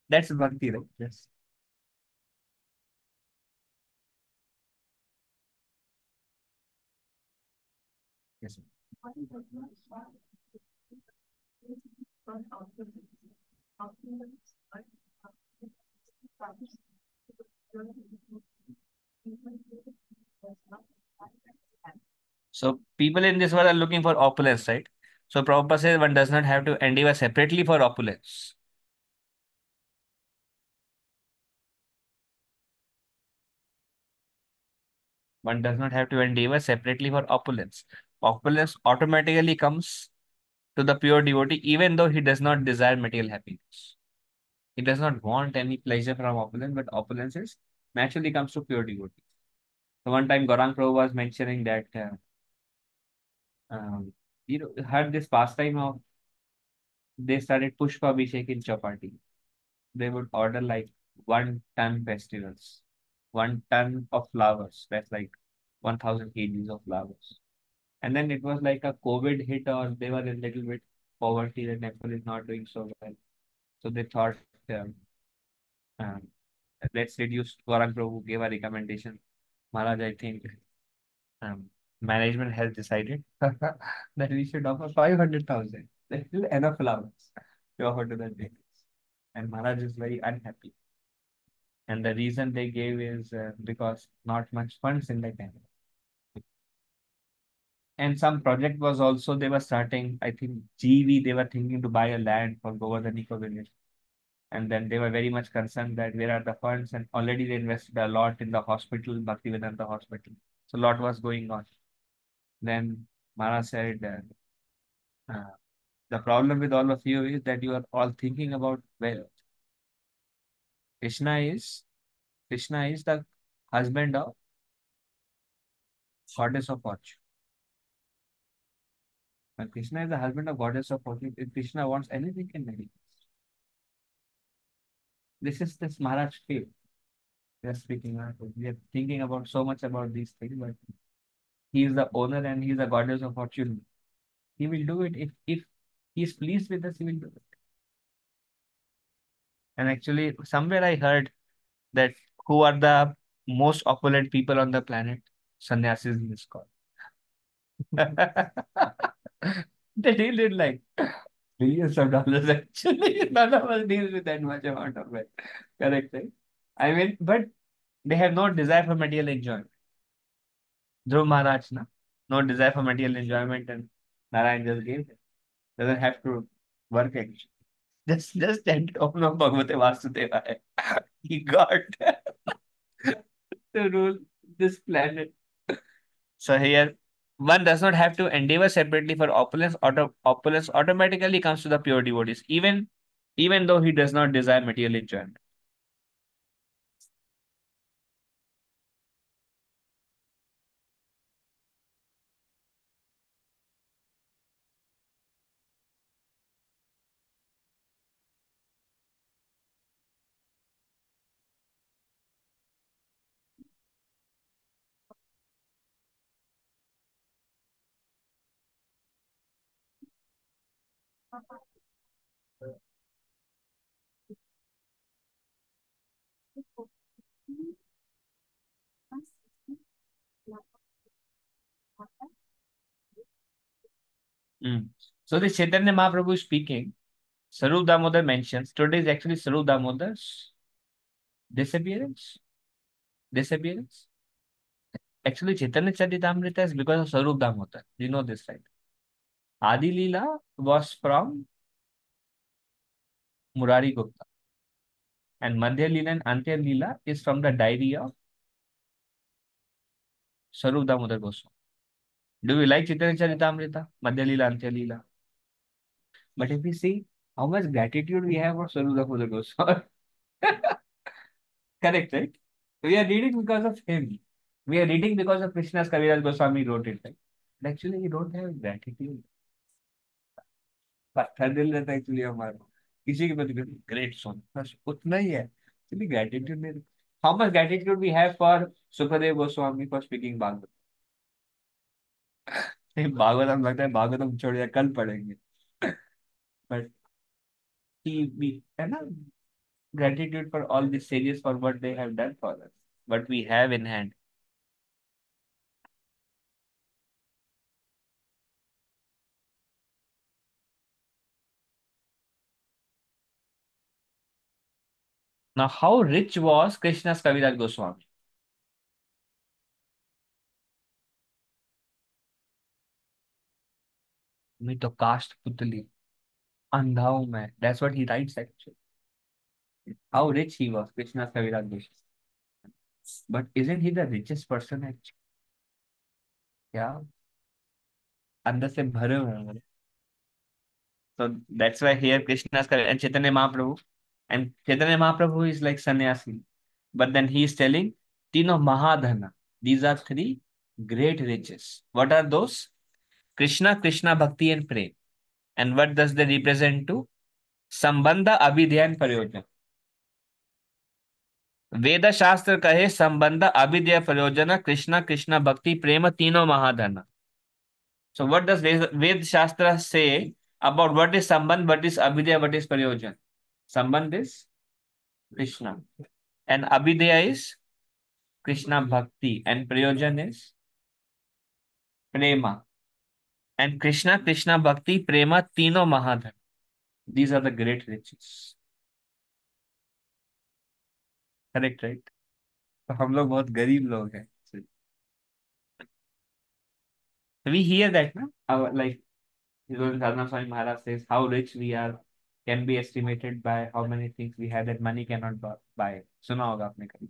That's bhakti, right? Yes. Yes. So people in this world are looking for opulence, right? So Prabhupada says one does not have to endeavor separately for opulence. One does not have to endeavor separately for opulence. Opulence automatically comes to the pure devotee, even though he does not desire material happiness. He does not want any pleasure from opulence, but opulence is naturally comes to pure devotee. So one time Gaurang Prabhu was mentioning that heard this pastime of they started Pushpa Abhishek in Chapati. They would order like 1 ton festivals, 1 ton of flowers. That's like 1,000 kgs of flowers. And then it was like a COVID hit, or they were a little bit poverty. The temple is not doing so well. So they thought, um, um, let's reduce. Gaurang Prabhu gave a recommendation. Maharaj, I think um, management has decided that we should offer 500,000. That's still enough flowers to offer to the deities. And Maharaj is very unhappy. And the reason they gave is because not much funds in the temple. And some project was also they were starting, I think GV, they were thinking to buy a land for Govardhan Eco Village. And then they were very much concerned that where are the funds, and already they invested a lot in the hospital, Bhaktivedanta hospital. So a lot was going on. Then Maharaj said, the problem with all of you is that you are all thinking about wealth. Krishna is Krishna is the husband of goddess of fortune. When Krishna is the husband of goddess of fortune, if Krishna wants anything, can manifest. This Maharaj feel. We are speaking. We are thinking about so much about these things, but he is the owner and he is the goddess of fortune. He will do it if he is pleased with us. He will do it. And actually, somewhere I heard that who are the most opulent people on the planet? Sannyasis in this call. They deal in like billions of dollars actually. None of us deals with that much amount of wealth. Correct, right? I mean, but they have no desire for material enjoyment. Dhruv Maharaj, na? No desire for material enjoyment, and Narayan just gave it. Doesn't have to work actually. Just chant Om Namo Bhagavate Vasudevaya. He got to rule this planet. So here, one does not have to endeavor separately for opulence. Opulence automatically comes to the pure devotees, even though he does not desire material enjoyment. Mm. So the Chaitanya Mahaprabhu is speaking. Sarup Damodar mentions today is actually Sarup Damodar's disappearance. Disappearance. Actually, Chaitanya Charitamrita is because of Sarup Damodar. You know this, right? Adi Leela was from Murari Gupta, and Madhya Leela and Antya Leela is from the diary of Sarup Damodar Goswami. Do you like Chaitanya Charitamrita? Madhya Leela, Antya Leela. But if we see how much gratitude we have for Sarup Damodar Goswami, correct, right? We are reading because of him. We are reading because of Krishna's Kaviraj Goswami wrote it, right? But actually, we don't have gratitude. पत्थर दिल रहता है actually हमारा किसी के प्रति great सोन बस उतना ही है एक्चुअली ग्रेटिट्यूड में how much gratitude we have for Sukhdev Goswami for speaking Bhagwat नहीं भागवत हम लगता है भागवत हम छोड़ दिया कल पढ़ेंगे बट we है ना gratitude for all the sages for what they have done for us what we have in hand. Now how rich was Krishna's Kaviraj Goswami? मैं तो कास्ट पुतली, अंधा हूं मैं. That's what he writes actually. How rich he was, Krishna Kaviraj Joshi. But isn't he the richest person actually? Yeah, अंदर से भरे हुए हैं. So that's why here Krishna is and Chaitanya Mahaprabhu. And Chaitanya Mahaprabhu is like sannyasi. But then he is telling Tino Mahadhana. These are three great riches. What are those? Krishna, Krishna Bhakti and Prem. And what does they represent to? Sambandha, Abhidhya and Prayojan. वेद शास्त्र कहे संबंध अभिधेय प्रयोजन कृष्ण कृष्ण भक्ति प्रेम तीनों महाधन. So what does Ved Shastra say about what is Sambandh, what is Abhidheya, what is Prayojan? Sambandh is Krishna and Abhidheya is Krishna Bhakti and Prayojan is Prema. And Krishna, Krishna Bhakti, Prema, Tino Mahadhan. These are the great riches. Correct, right? तो हम लोग बहुत गरीब लोग हैं. We hear that, na? Our, like Sadhana Swami Maharaj says, how rich we are can be estimated by how many things we have that money cannot buy. सुना होगा आपने कभी.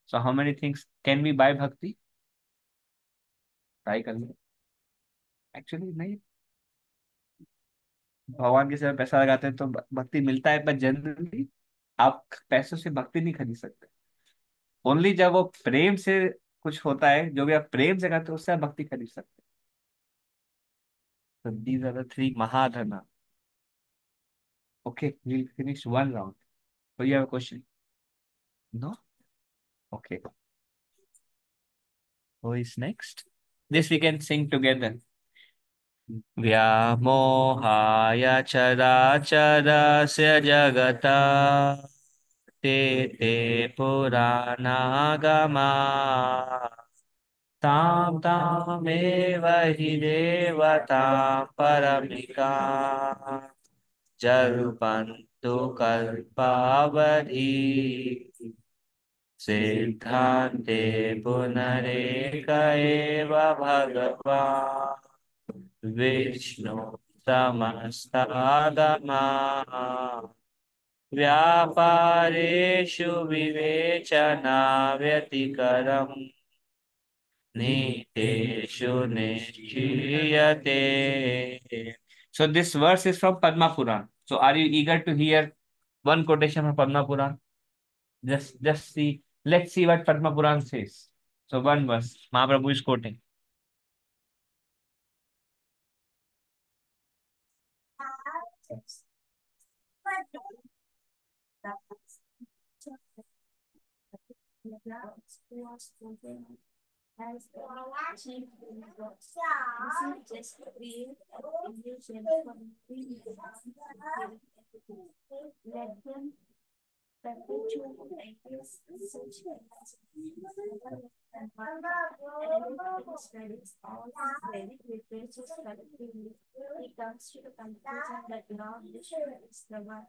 So how many things can we buy bhakti? Try कर लो. Actually नहीं. भगवान की सेवा में पैसा लगाते हैं तो भक्ति मिलता है, पर जनरली आप पैसों से भक्ति नहीं खरीद सकते. ओनली जब वो प्रेम से कुछ होता है, जो भी आप प्रेम से करते हो उससे आप भक्ति खरीद सकते हैं. So these are the three mahadhana. Okay, we'll finish one round. So you have a question? No? Okay. Who is next? This we can sing together. व्यामोहाय चराचरस्य जगता ते पुराणागमा तां तामेव हि देवतां परमिका जल्पन्तु कल्पावधि सिद्धान्ते पुनरेक एव भगवान् विष्णु समस्तागमा व्यापारेषु विवेचना व्यतिकरम् नीतेषु निश्चीयते. So this verse is from Padma Puran. So are you eager to hear one quotation from Padma Puran? Just see. Let's see what Padma Puran says. So one verse. Mahaprabhu is quoting. As the chief this is just to create an illusion from three let them perpetuate ideas such as and studies all these very literatures collectively. He comes to the conclusion that Lord Vishnu is the one.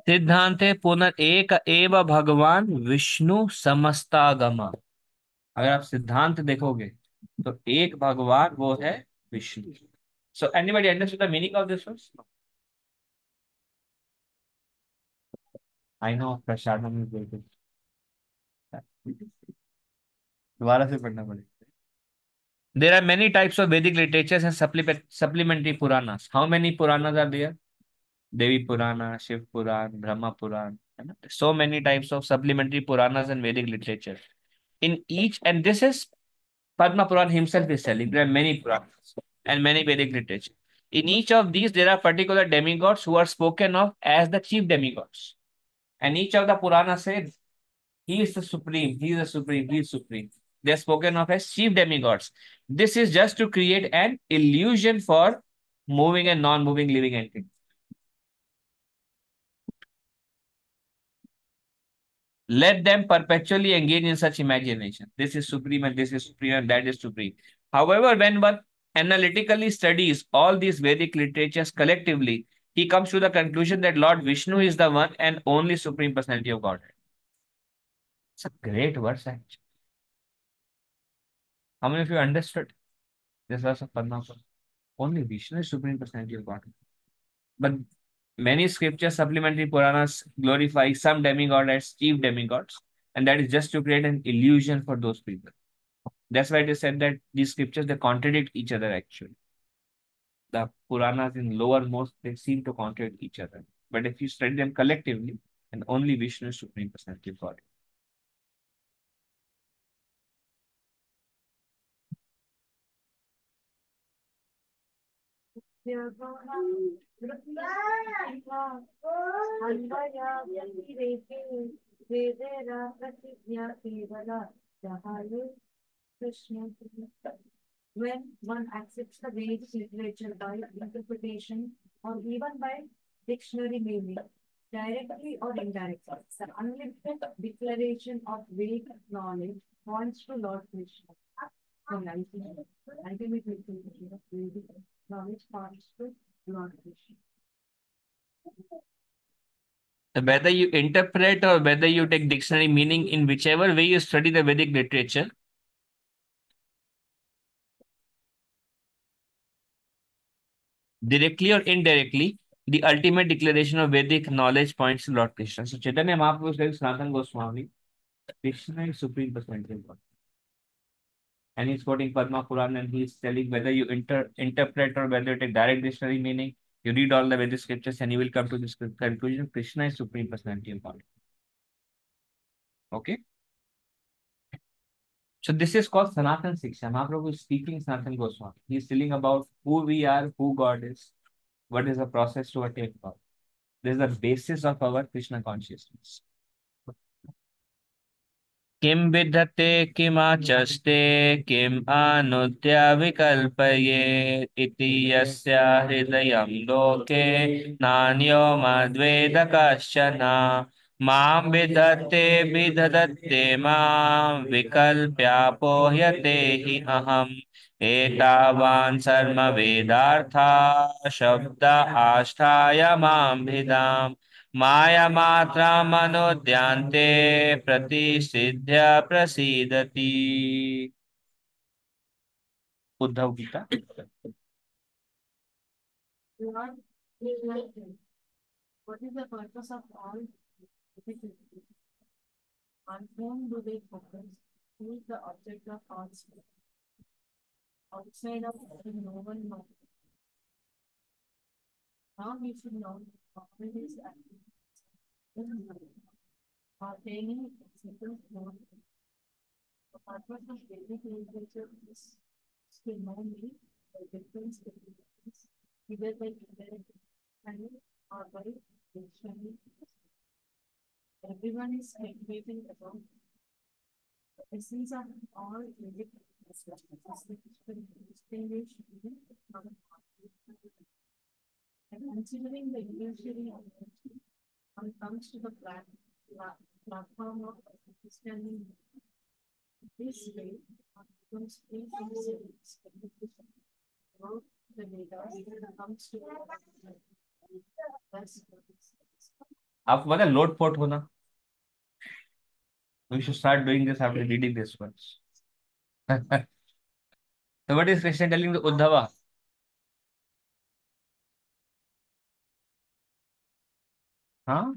सिद्धांते पुनरेक एव भगवान विष्णु समस्तागम. अगर आप सिद्धांत देखोगे तो एक भगवान वो है Vishnu. So anybody understood the meaning of this verse? I know Prashadam is going. दोबारा से पढ़ना पड़ेगा. There are many types of Vedic literatures and supplementary Puranas. How many Puranas are there? Devi Purana, Shiv Puran, Brahma Puran. So many types of supplementary Puranas and Vedic literature. In each, and this is Padma Puran himself is telling, there are many Puranas and many Vedic literature. In each of these, there are particular demigods who are spoken of as the chief demigods. And each of the Puranas says, he is the supreme, he is the supreme, he is supreme. They are spoken of as chief demigods. This is just to create an illusion for moving and non-moving living entities. Let them perpetually engage in such imagination. This is supreme and this is supreme and that is supreme. However, when one analytically studies all these Vedic literatures collectively, he comes to the conclusion that Lord Vishnu is the one and only supreme personality of Godhead. It's a great verse, actually. How many of you understood this verse of Padma Purana? Only Vishnu is Supreme Personality of God. But many scriptures, supplementary Puranas glorify some demigod as chief demigods, and that is just to create an illusion for those people. That's why it is said that these scriptures they contradict each other actually. The Puranas in lowermost they seem to contradict each other. But if you study them collectively, and only Vishnu is Supreme Personality of God. When one accepts the Vedic literature by interpretation or even by dictionary meaning, directly or indirectly, the unlimited declaration of Vedic knowledge points to Lord Krishna. So ultimately, Vedic knowledge points to Lord Krishna. Whether you interpret or whether you take dictionary meaning, in whichever way you study the Vedic literature, directly or indirectly, the ultimate declaration of Vedic knowledge points to Lord Krishna. So Chaitanya Mahaprabhu says Sanatana Goswami, Krishna is Supreme Personality of God. And he's quoting Padma Purana and he's telling whether you interpret or whether you take direct dictionary meaning, you read all the Vedic scriptures and you will come to this conclusion, Krishna is Supreme Personality of God. Okay? So this is called Sanatan Siksha. Mahaprabhu is speaking Sanatan Goswami. He's telling about who we are, who God is, what is the process to attain God. This is the basis of our Krishna consciousness. किम विधते किमाचस्ते किम आनुद्या विकल्पये इति यस्य हृदयं लोके नान्यो मद्वेद कश्चन मां विधत्ते विदधत्ते मां विकल्प्यापोह्यते हि अहम् एतावान् सर्ववेदार्था शब्द आष्ठाय मां भिदाम् माया मात्रा मनोद्यांते प्रतिसिद्ध्य प्रसीदति Uddhav Gita Lord, please like me. What is the purpose of all difficulties? On whom do they focus? Who is the object of all study? Outside of heaven, no one knows. Now we should know what is attaining simple knowledge. The purpose of Vedic literature is to know me the difference between things, either by indirect understanding or by dictionary. Everyone is speculating about the essence of all Vedic distinguish from and considering the illusory of when it comes to the platform of understanding this way becomes free from speculation about the Vedas comes to thus आपको पता है लोट pot होना we should start doing this after reading this once. So what is Krishna telling to Uddhava? Huh?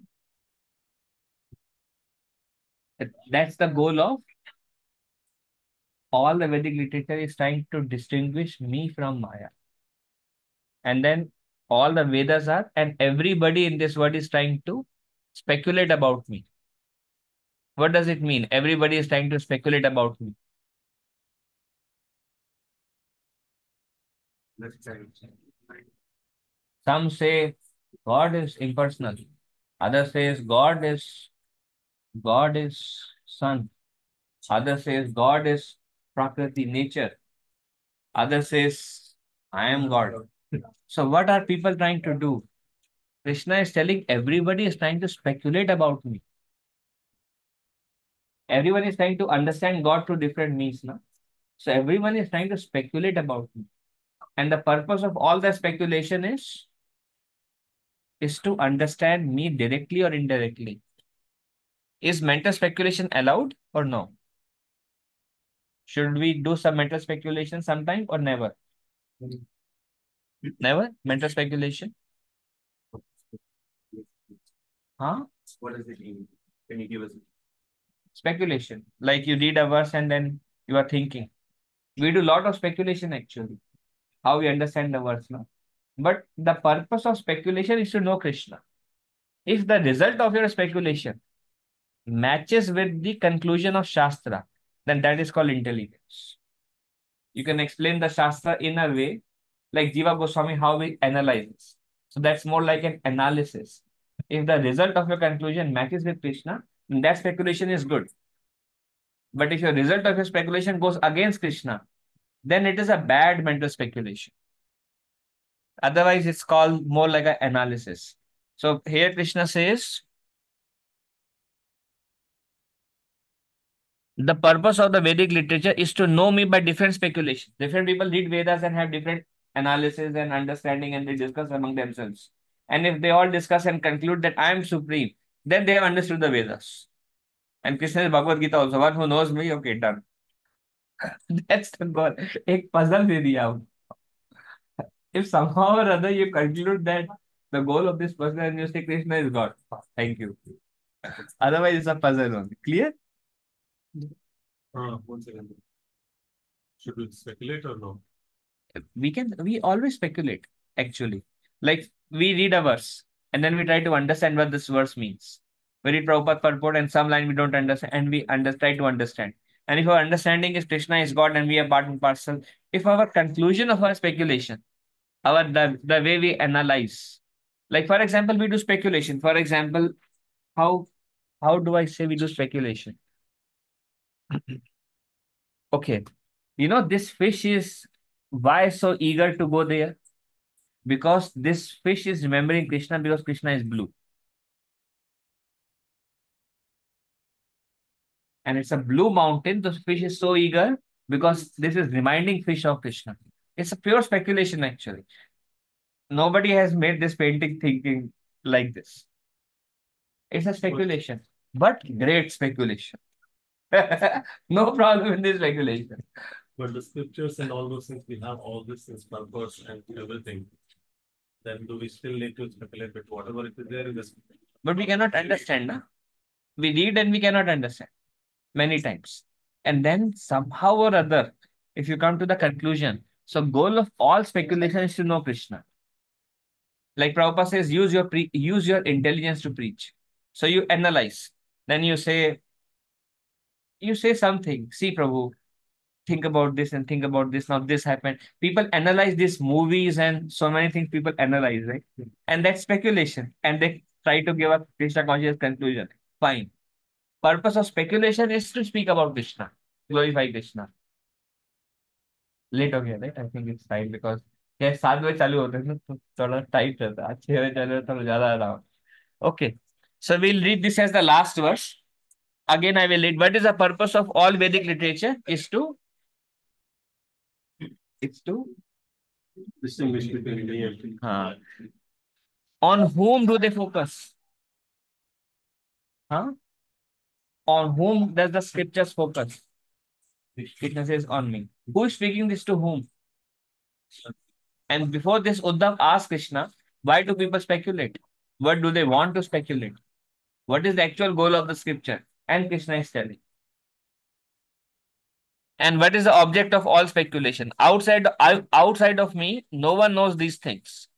That's the goal of all the Vedic literature is trying to distinguish me from Maya. And then all the Vedas are, and everybody in this world is trying to speculate about me. What does it mean? Everybody is trying to speculate about me. Some say God is impersonal. Others says God is sun. Others says God is Prakriti, nature. Others says I am God. So what are people trying to do? Krishna is telling everybody is trying to speculate about me. Everyone is trying to understand God through different means now. So everyone is trying to speculate about me. And the purpose of all the speculation is to understand me directly or indirectly. Is mental speculation allowed or no? Should we do some mental speculation sometime or never? Never? Mental speculation? Huh? What does it mean? Can you give us? Speculation. Like you read a verse and then you are thinking. We do a lot of speculation actually. How we understand the verse now. But the purpose of speculation is to know Krishna. If the result of your speculation matches with the conclusion of Shastra, then that is called intelligence. You can explain the Shastra in a way like Jiva Goswami, how we analyze this. So that's more like an analysis. If the result of your conclusion matches with Krishna, then that speculation is good. But if your result of your speculation goes against Krishna, then it is a bad mental speculation. Otherwise, it's called more like an analysis. So here Krishna says, the purpose of the Vedic literature is to know me by different speculation. Different people read Vedas and have different analysis and understanding, and they discuss among themselves. And if they all discuss and conclude that I am supreme, then they have understood the Vedas. And Krishna is Bhagavad Gita also. One who knows me, okay, done. That's the goal. एक puzzle दे दिया हूँ. If somehow or other you conclude that the goal of this person and you say Krishna is God, thank you. Otherwise, it's a puzzle only. Clear? 1 second. Should we speculate or no? We always speculate, actually. Like we read a verse and then we try to understand what this verse means. We read Prabhupada purport and some line we don't understand and we try to understand. And if our understanding is Krishna is God and we are part and parcel, if our conclusion of our speculation, the way we analyze, like for example, we do speculation. For example, how how do I say we do speculation? Okay, this fish is why so eager to go there? Because this fish is remembering Krishna because Krishna is blue. And it's a blue mountain. The fish is so eager because this is reminding fish of Krishna. It's a pure speculation, actually. Nobody has made this painting thinking like this. It's a speculation, but great speculation. No problem in this speculation. But the scriptures and all those things, we have all these things, purpose and everything. Then do we still need to speculate with whatever it is there in the scripture? But we cannot understand. Na? We read and we cannot understand many times. And then somehow or other, if you come to the conclusion, so goal of all speculation is to know Krishna. Like Prabhupada says, use your intelligence to preach. So you analyze. Then you say something. See, Prabhu, think about this and think about this. Now this happened. People analyze these movies and so many things people analyze, right? And that's speculation. And they try to give a Krishna conscious conclusion. Fine. Purpose of speculation is to speak about Krishna, glorify Krishna. Late हो गया right I think it's time because ये 7 बजे चालू होते हैं ना तो थोड़ा टाइट रहता है आज 6 बजे चालू रहता है थोड़ा ज्यादा around okay so we'll read this as the last verse again I will read what is the purpose of all Vedic literature is to it's to Distinguish between me and on whom do they focus on whom does the scriptures focus it says on me who is speaking this to whom and before this Uddhav asked Krishna why do people speculate what do they want to speculate what is the actual goal of the scripture and Krishna is telling and what is the object of all speculation outside of me no one knows these things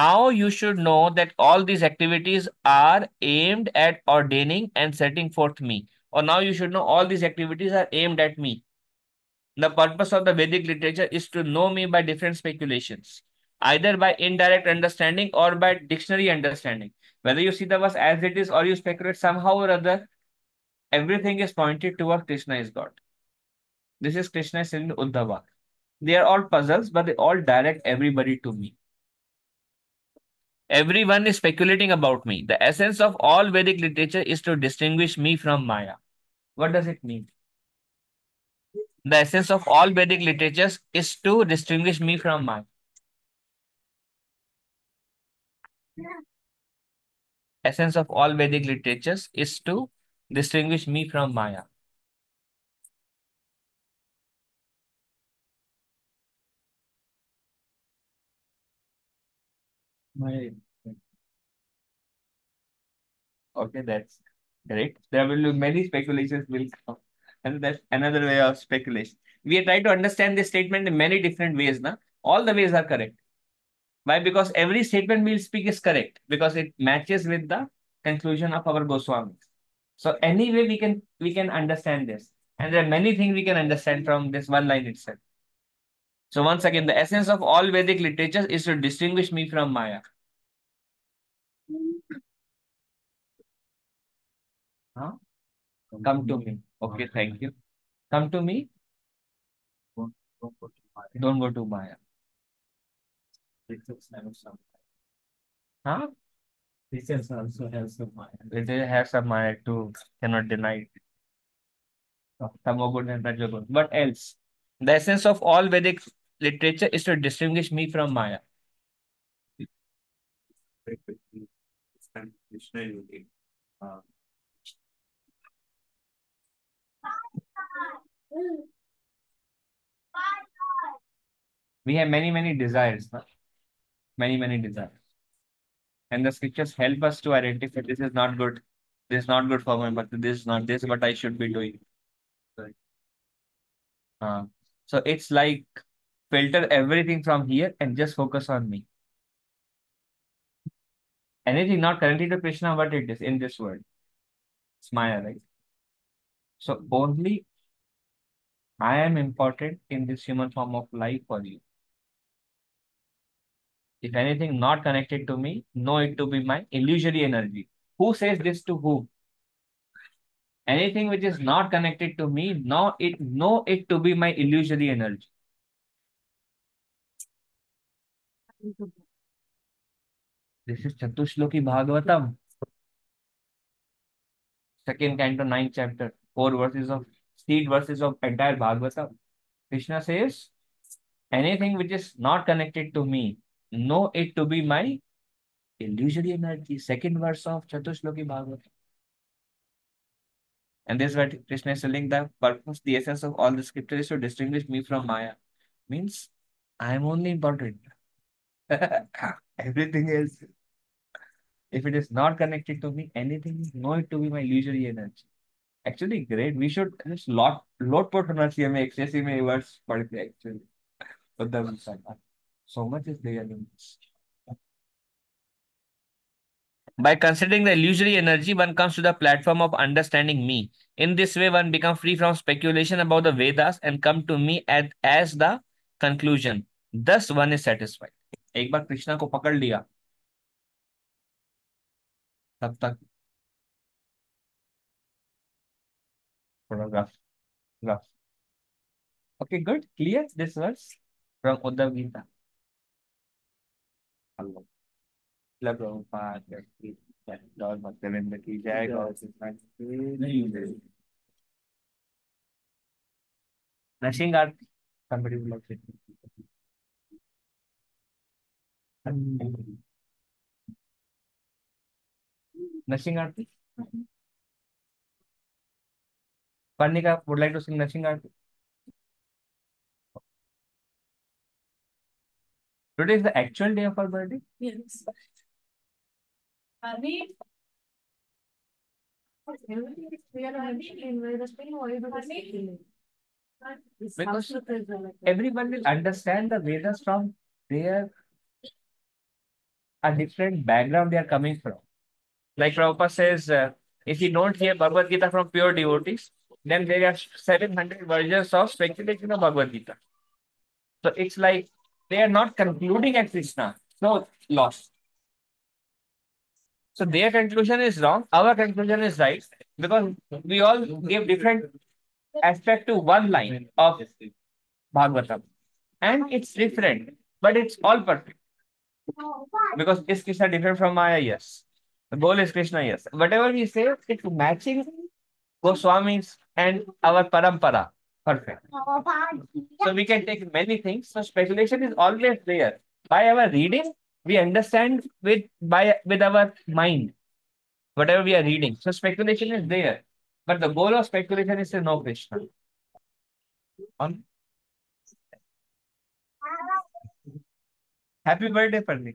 now you should know that all these activities are aimed at ordaining and setting forth me or now you should know all these activities are aimed at me. The purpose of the Vedic literature is to know me by different speculations, either by indirect understanding or by dictionary understanding. Whether you see the verse as it is or you speculate somehow or other, everything is pointed towards Krishna is God. This is Krishna saying to Uddhava. They are all puzzles, but they all direct everybody to me. Everyone is speculating about me. The essence of all Vedic literature is to distinguish me from Maya. What does it mean? The essence of all Vedic literatures is to distinguish me from Maya. Essence of all Vedic literatures is to distinguish me from Maya. My Okay, that's great. There will be many speculations will come. And that's another way of speculation. We are trying to understand this statement in many different ways. Na? All the ways are correct. Why? Because every statement we'll speak is correct because it matches with the conclusion of our Goswami. So anyway, we can understand this. And there are many things we can understand from this one line itself. So once again, the essence of all Vedic literatures is to distinguish me from Maya. Huh? Come to me. Okay, thank you. Come to me. Don't go to Maya. Huh? Teachers also have some Maya. It has some Maya too. Cannot deny it. Tamogun and Rajogun. What else? The essence of all Vedic literature is to distinguish me from Maya. We have many desires. Huh? Many desires. And the scriptures help us to identify this is not good. This is not good for me, but this is not this what I should be doing. Uh, so it's like filter everything from here and just focus on me. Anything not connected to Krishna, what it is in this world. It's Maya, right? So only I am important in this human form of life for you. If anything not connected to me, know it to be my illusory energy. Who says this to who? Anything which is not connected to me, know it to be my illusory energy. This is Chatushloki Bhagavatam, second canto, ninth chapter, seed verses of entire Bhagavatam. Krishna says, anything which is not connected to me, know it to be my illusory energy. Second verse of Chatushloki Bhagavatam. And this is what Krishna is telling the purpose, the essence of all the scripture is to distinguish me from Maya. Means I am only important. Everything else, if it is not connected to me, anything, know it to be my illusory energy. Actually, great. We should just lot put होना चाहिए हमें excessive में words पढ़ के actually. But so much is there in this. By considering the illusory energy, one comes to the platform of understanding me. In this way, one becomes free from speculation about the Vedas and come to me as the conclusion. Thus, one is satisfied. एक बार कृष्णा को पकड़ लिया तब तक थोड़ा rough. Okay, good. Clear this verse from Uddhav Gita. Allah. Prabhupada की जय, गौर भक्तवृंद की जय, गौर सिद्धांत की जय। Nashing Aarti. Somebody would like to. Nashing Aarti. Parnika would like to sing Nashing Aarti. Today is the actual day of our birthday. Yes. Arvind? Everything is clear in where the spring or Because everyone will understand the Vedas from their a different background they are coming from. Like Prabhupada says, if you don't hear Bhagavad Gita from pure devotees, then there are 700 versions of speculation of Bhagavad Gita. So it's like they are not concluding at Krishna. So lost. So their conclusion is wrong. Our conclusion is right because we all give different aspect to one line of Bhagavatam. And it's different, but it's all perfect. Because is Krishna different from Maya? Yes. The goal is Krishna, yes. Whatever we say, it's matching Goswamis and our parampara. Perfect. So we can take many things. So speculation is always there. By our reading, we understand with our mind whatever we are reading. So speculation is there. But the goal of speculation is to know Krishna. On Happy birthday, Parni.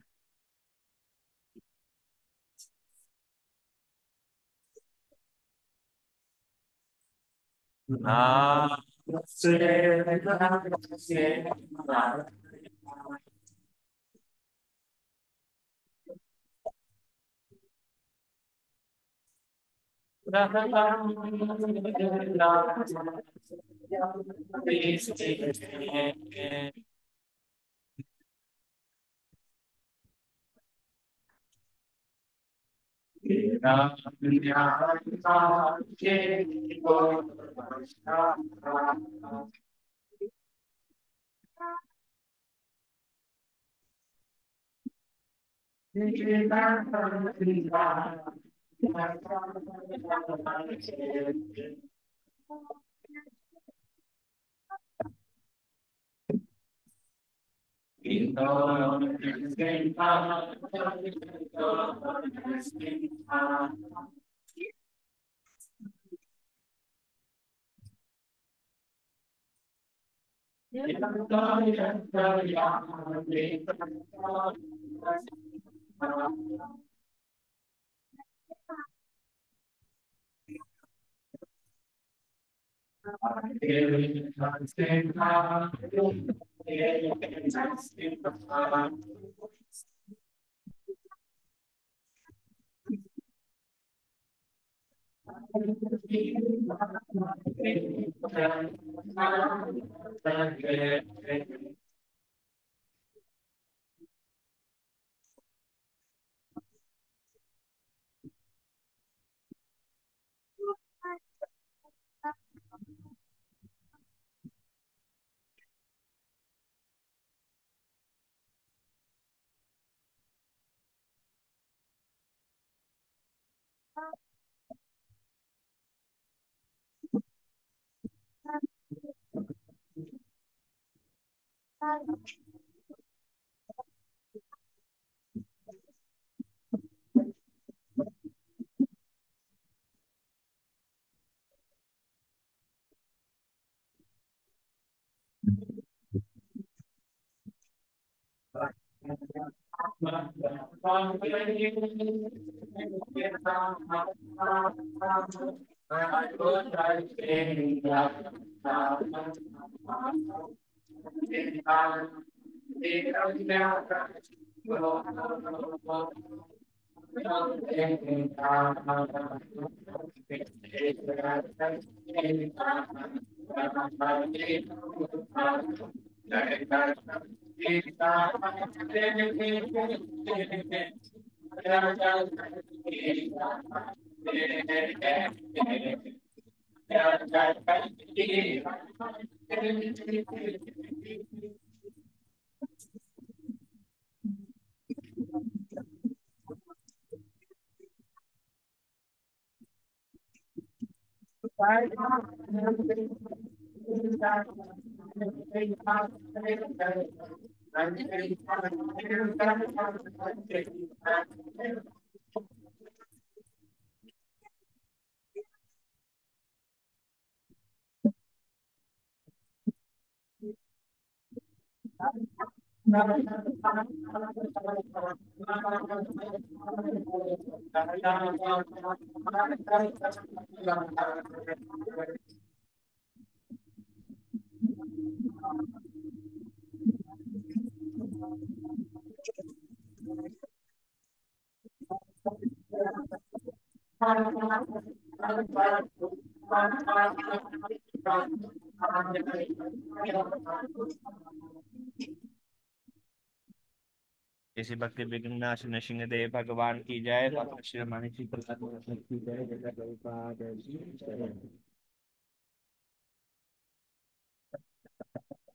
किसी भक्ति विघ्न सिंह देव भगवान की जय। बाबा श्री रामानी जी प्रसाद की जय। जय जय प्रभुपाद जय।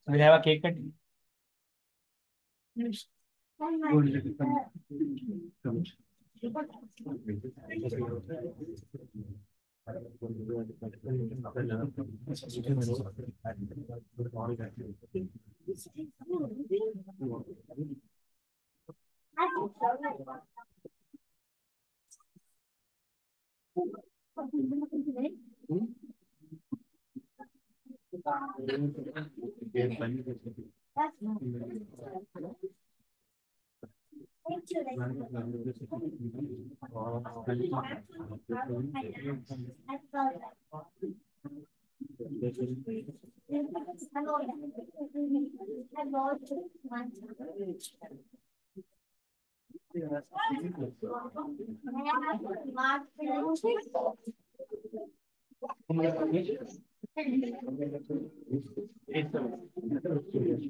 We have a cake cut.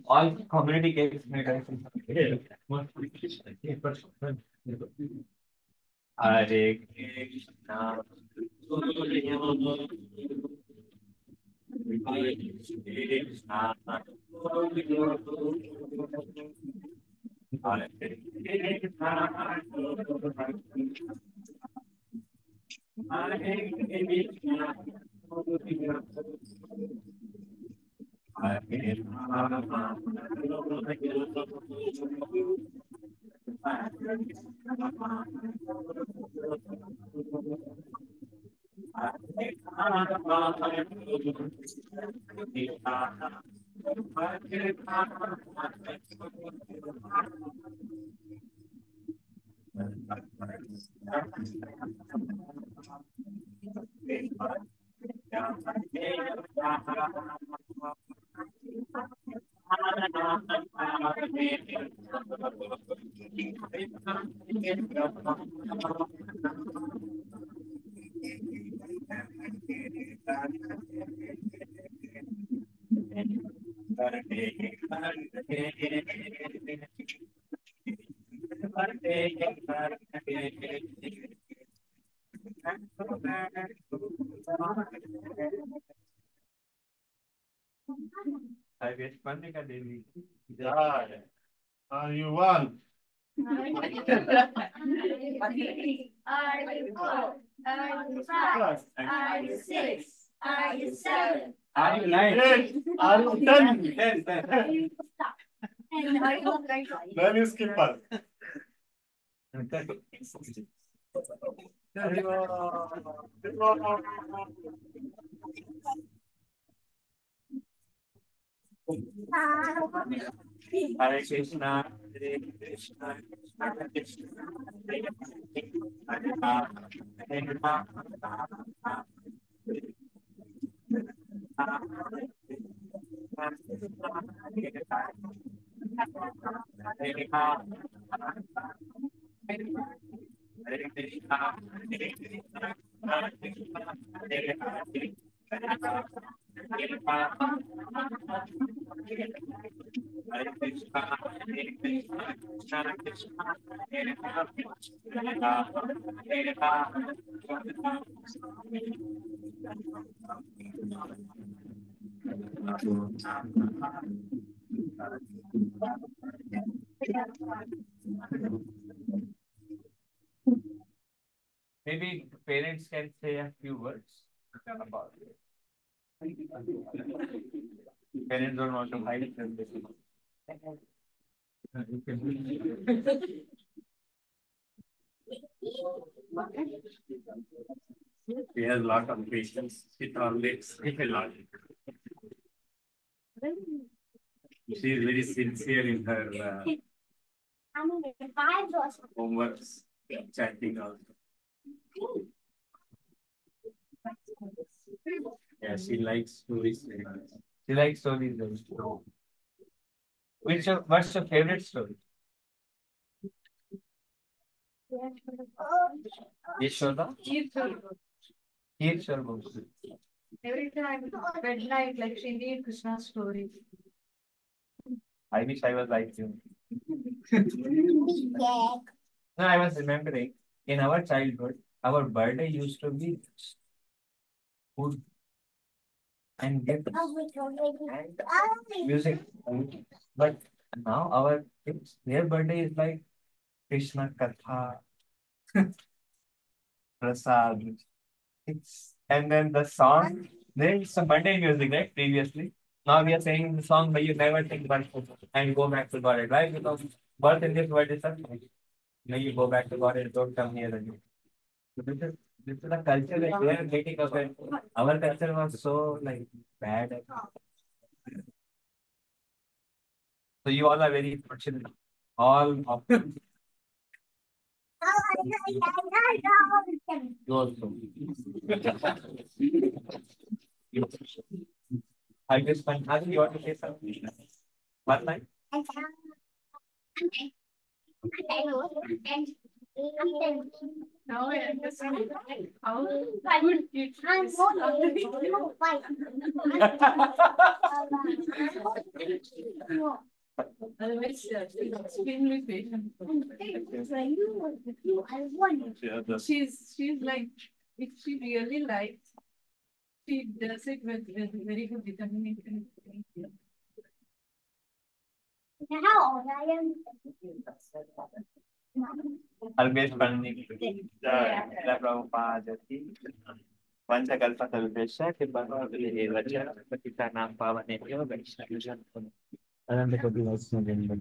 All community cases made us. Hare Krishna. Hare Krishna. Hare Pandika Devi. Yeah. You won. Are you four? Are you five? Are you six? Are you seven? Are you nine? Eight. Are you 10? 10. Are you stop? And are you right? Then you skip us. Hare Krishna, Hare Krishna, Hare Krishna, Hare Rama, Hare Rama, Hare Krishna, Hare Krishna, Hare Krishna, Hare Rama, Hare Rama, Hare Krishna, Hare Krishna, Krishna Krishna, Hare Rama, Hare Rama, Hare Rama. Maybe the parents can say a few words about it. Parents don't want to hide from this. She has a lot of patience. She tolerates a lot. She is very sincere in her homeworks, chanting also. Yeah, she likes stories very much. She likes stories very much. What's your favorite story? Yashoda? Here's your book. Every time at night, like she read Krishna stories. I wish I was like you. No, I was remembering in our childhood, our birthday used to be food and gifts and music. But now our kids, their birthday is like Krishna Katha, Prasad. It's and then the song. There's some Monday music, right? Previously. Now we are saying the song, but you never think about it and go back to God, right? Because birth in this world is suffering. May you go back to God and don't come here again. So this is the culture that they are getting up and our culture was so like bad. So you all are very fortunate. All of you also. I guess Panchali, you want to say something? One line? Now I understand how good it is. Otherwise, she's extremely patient. She's like, if she really likes, she does it with very good determination. Always burning the Prabhupada. Once a Kalpatalusha, Timbani, Patitana, Pavane, Yoga, and then the continuation in the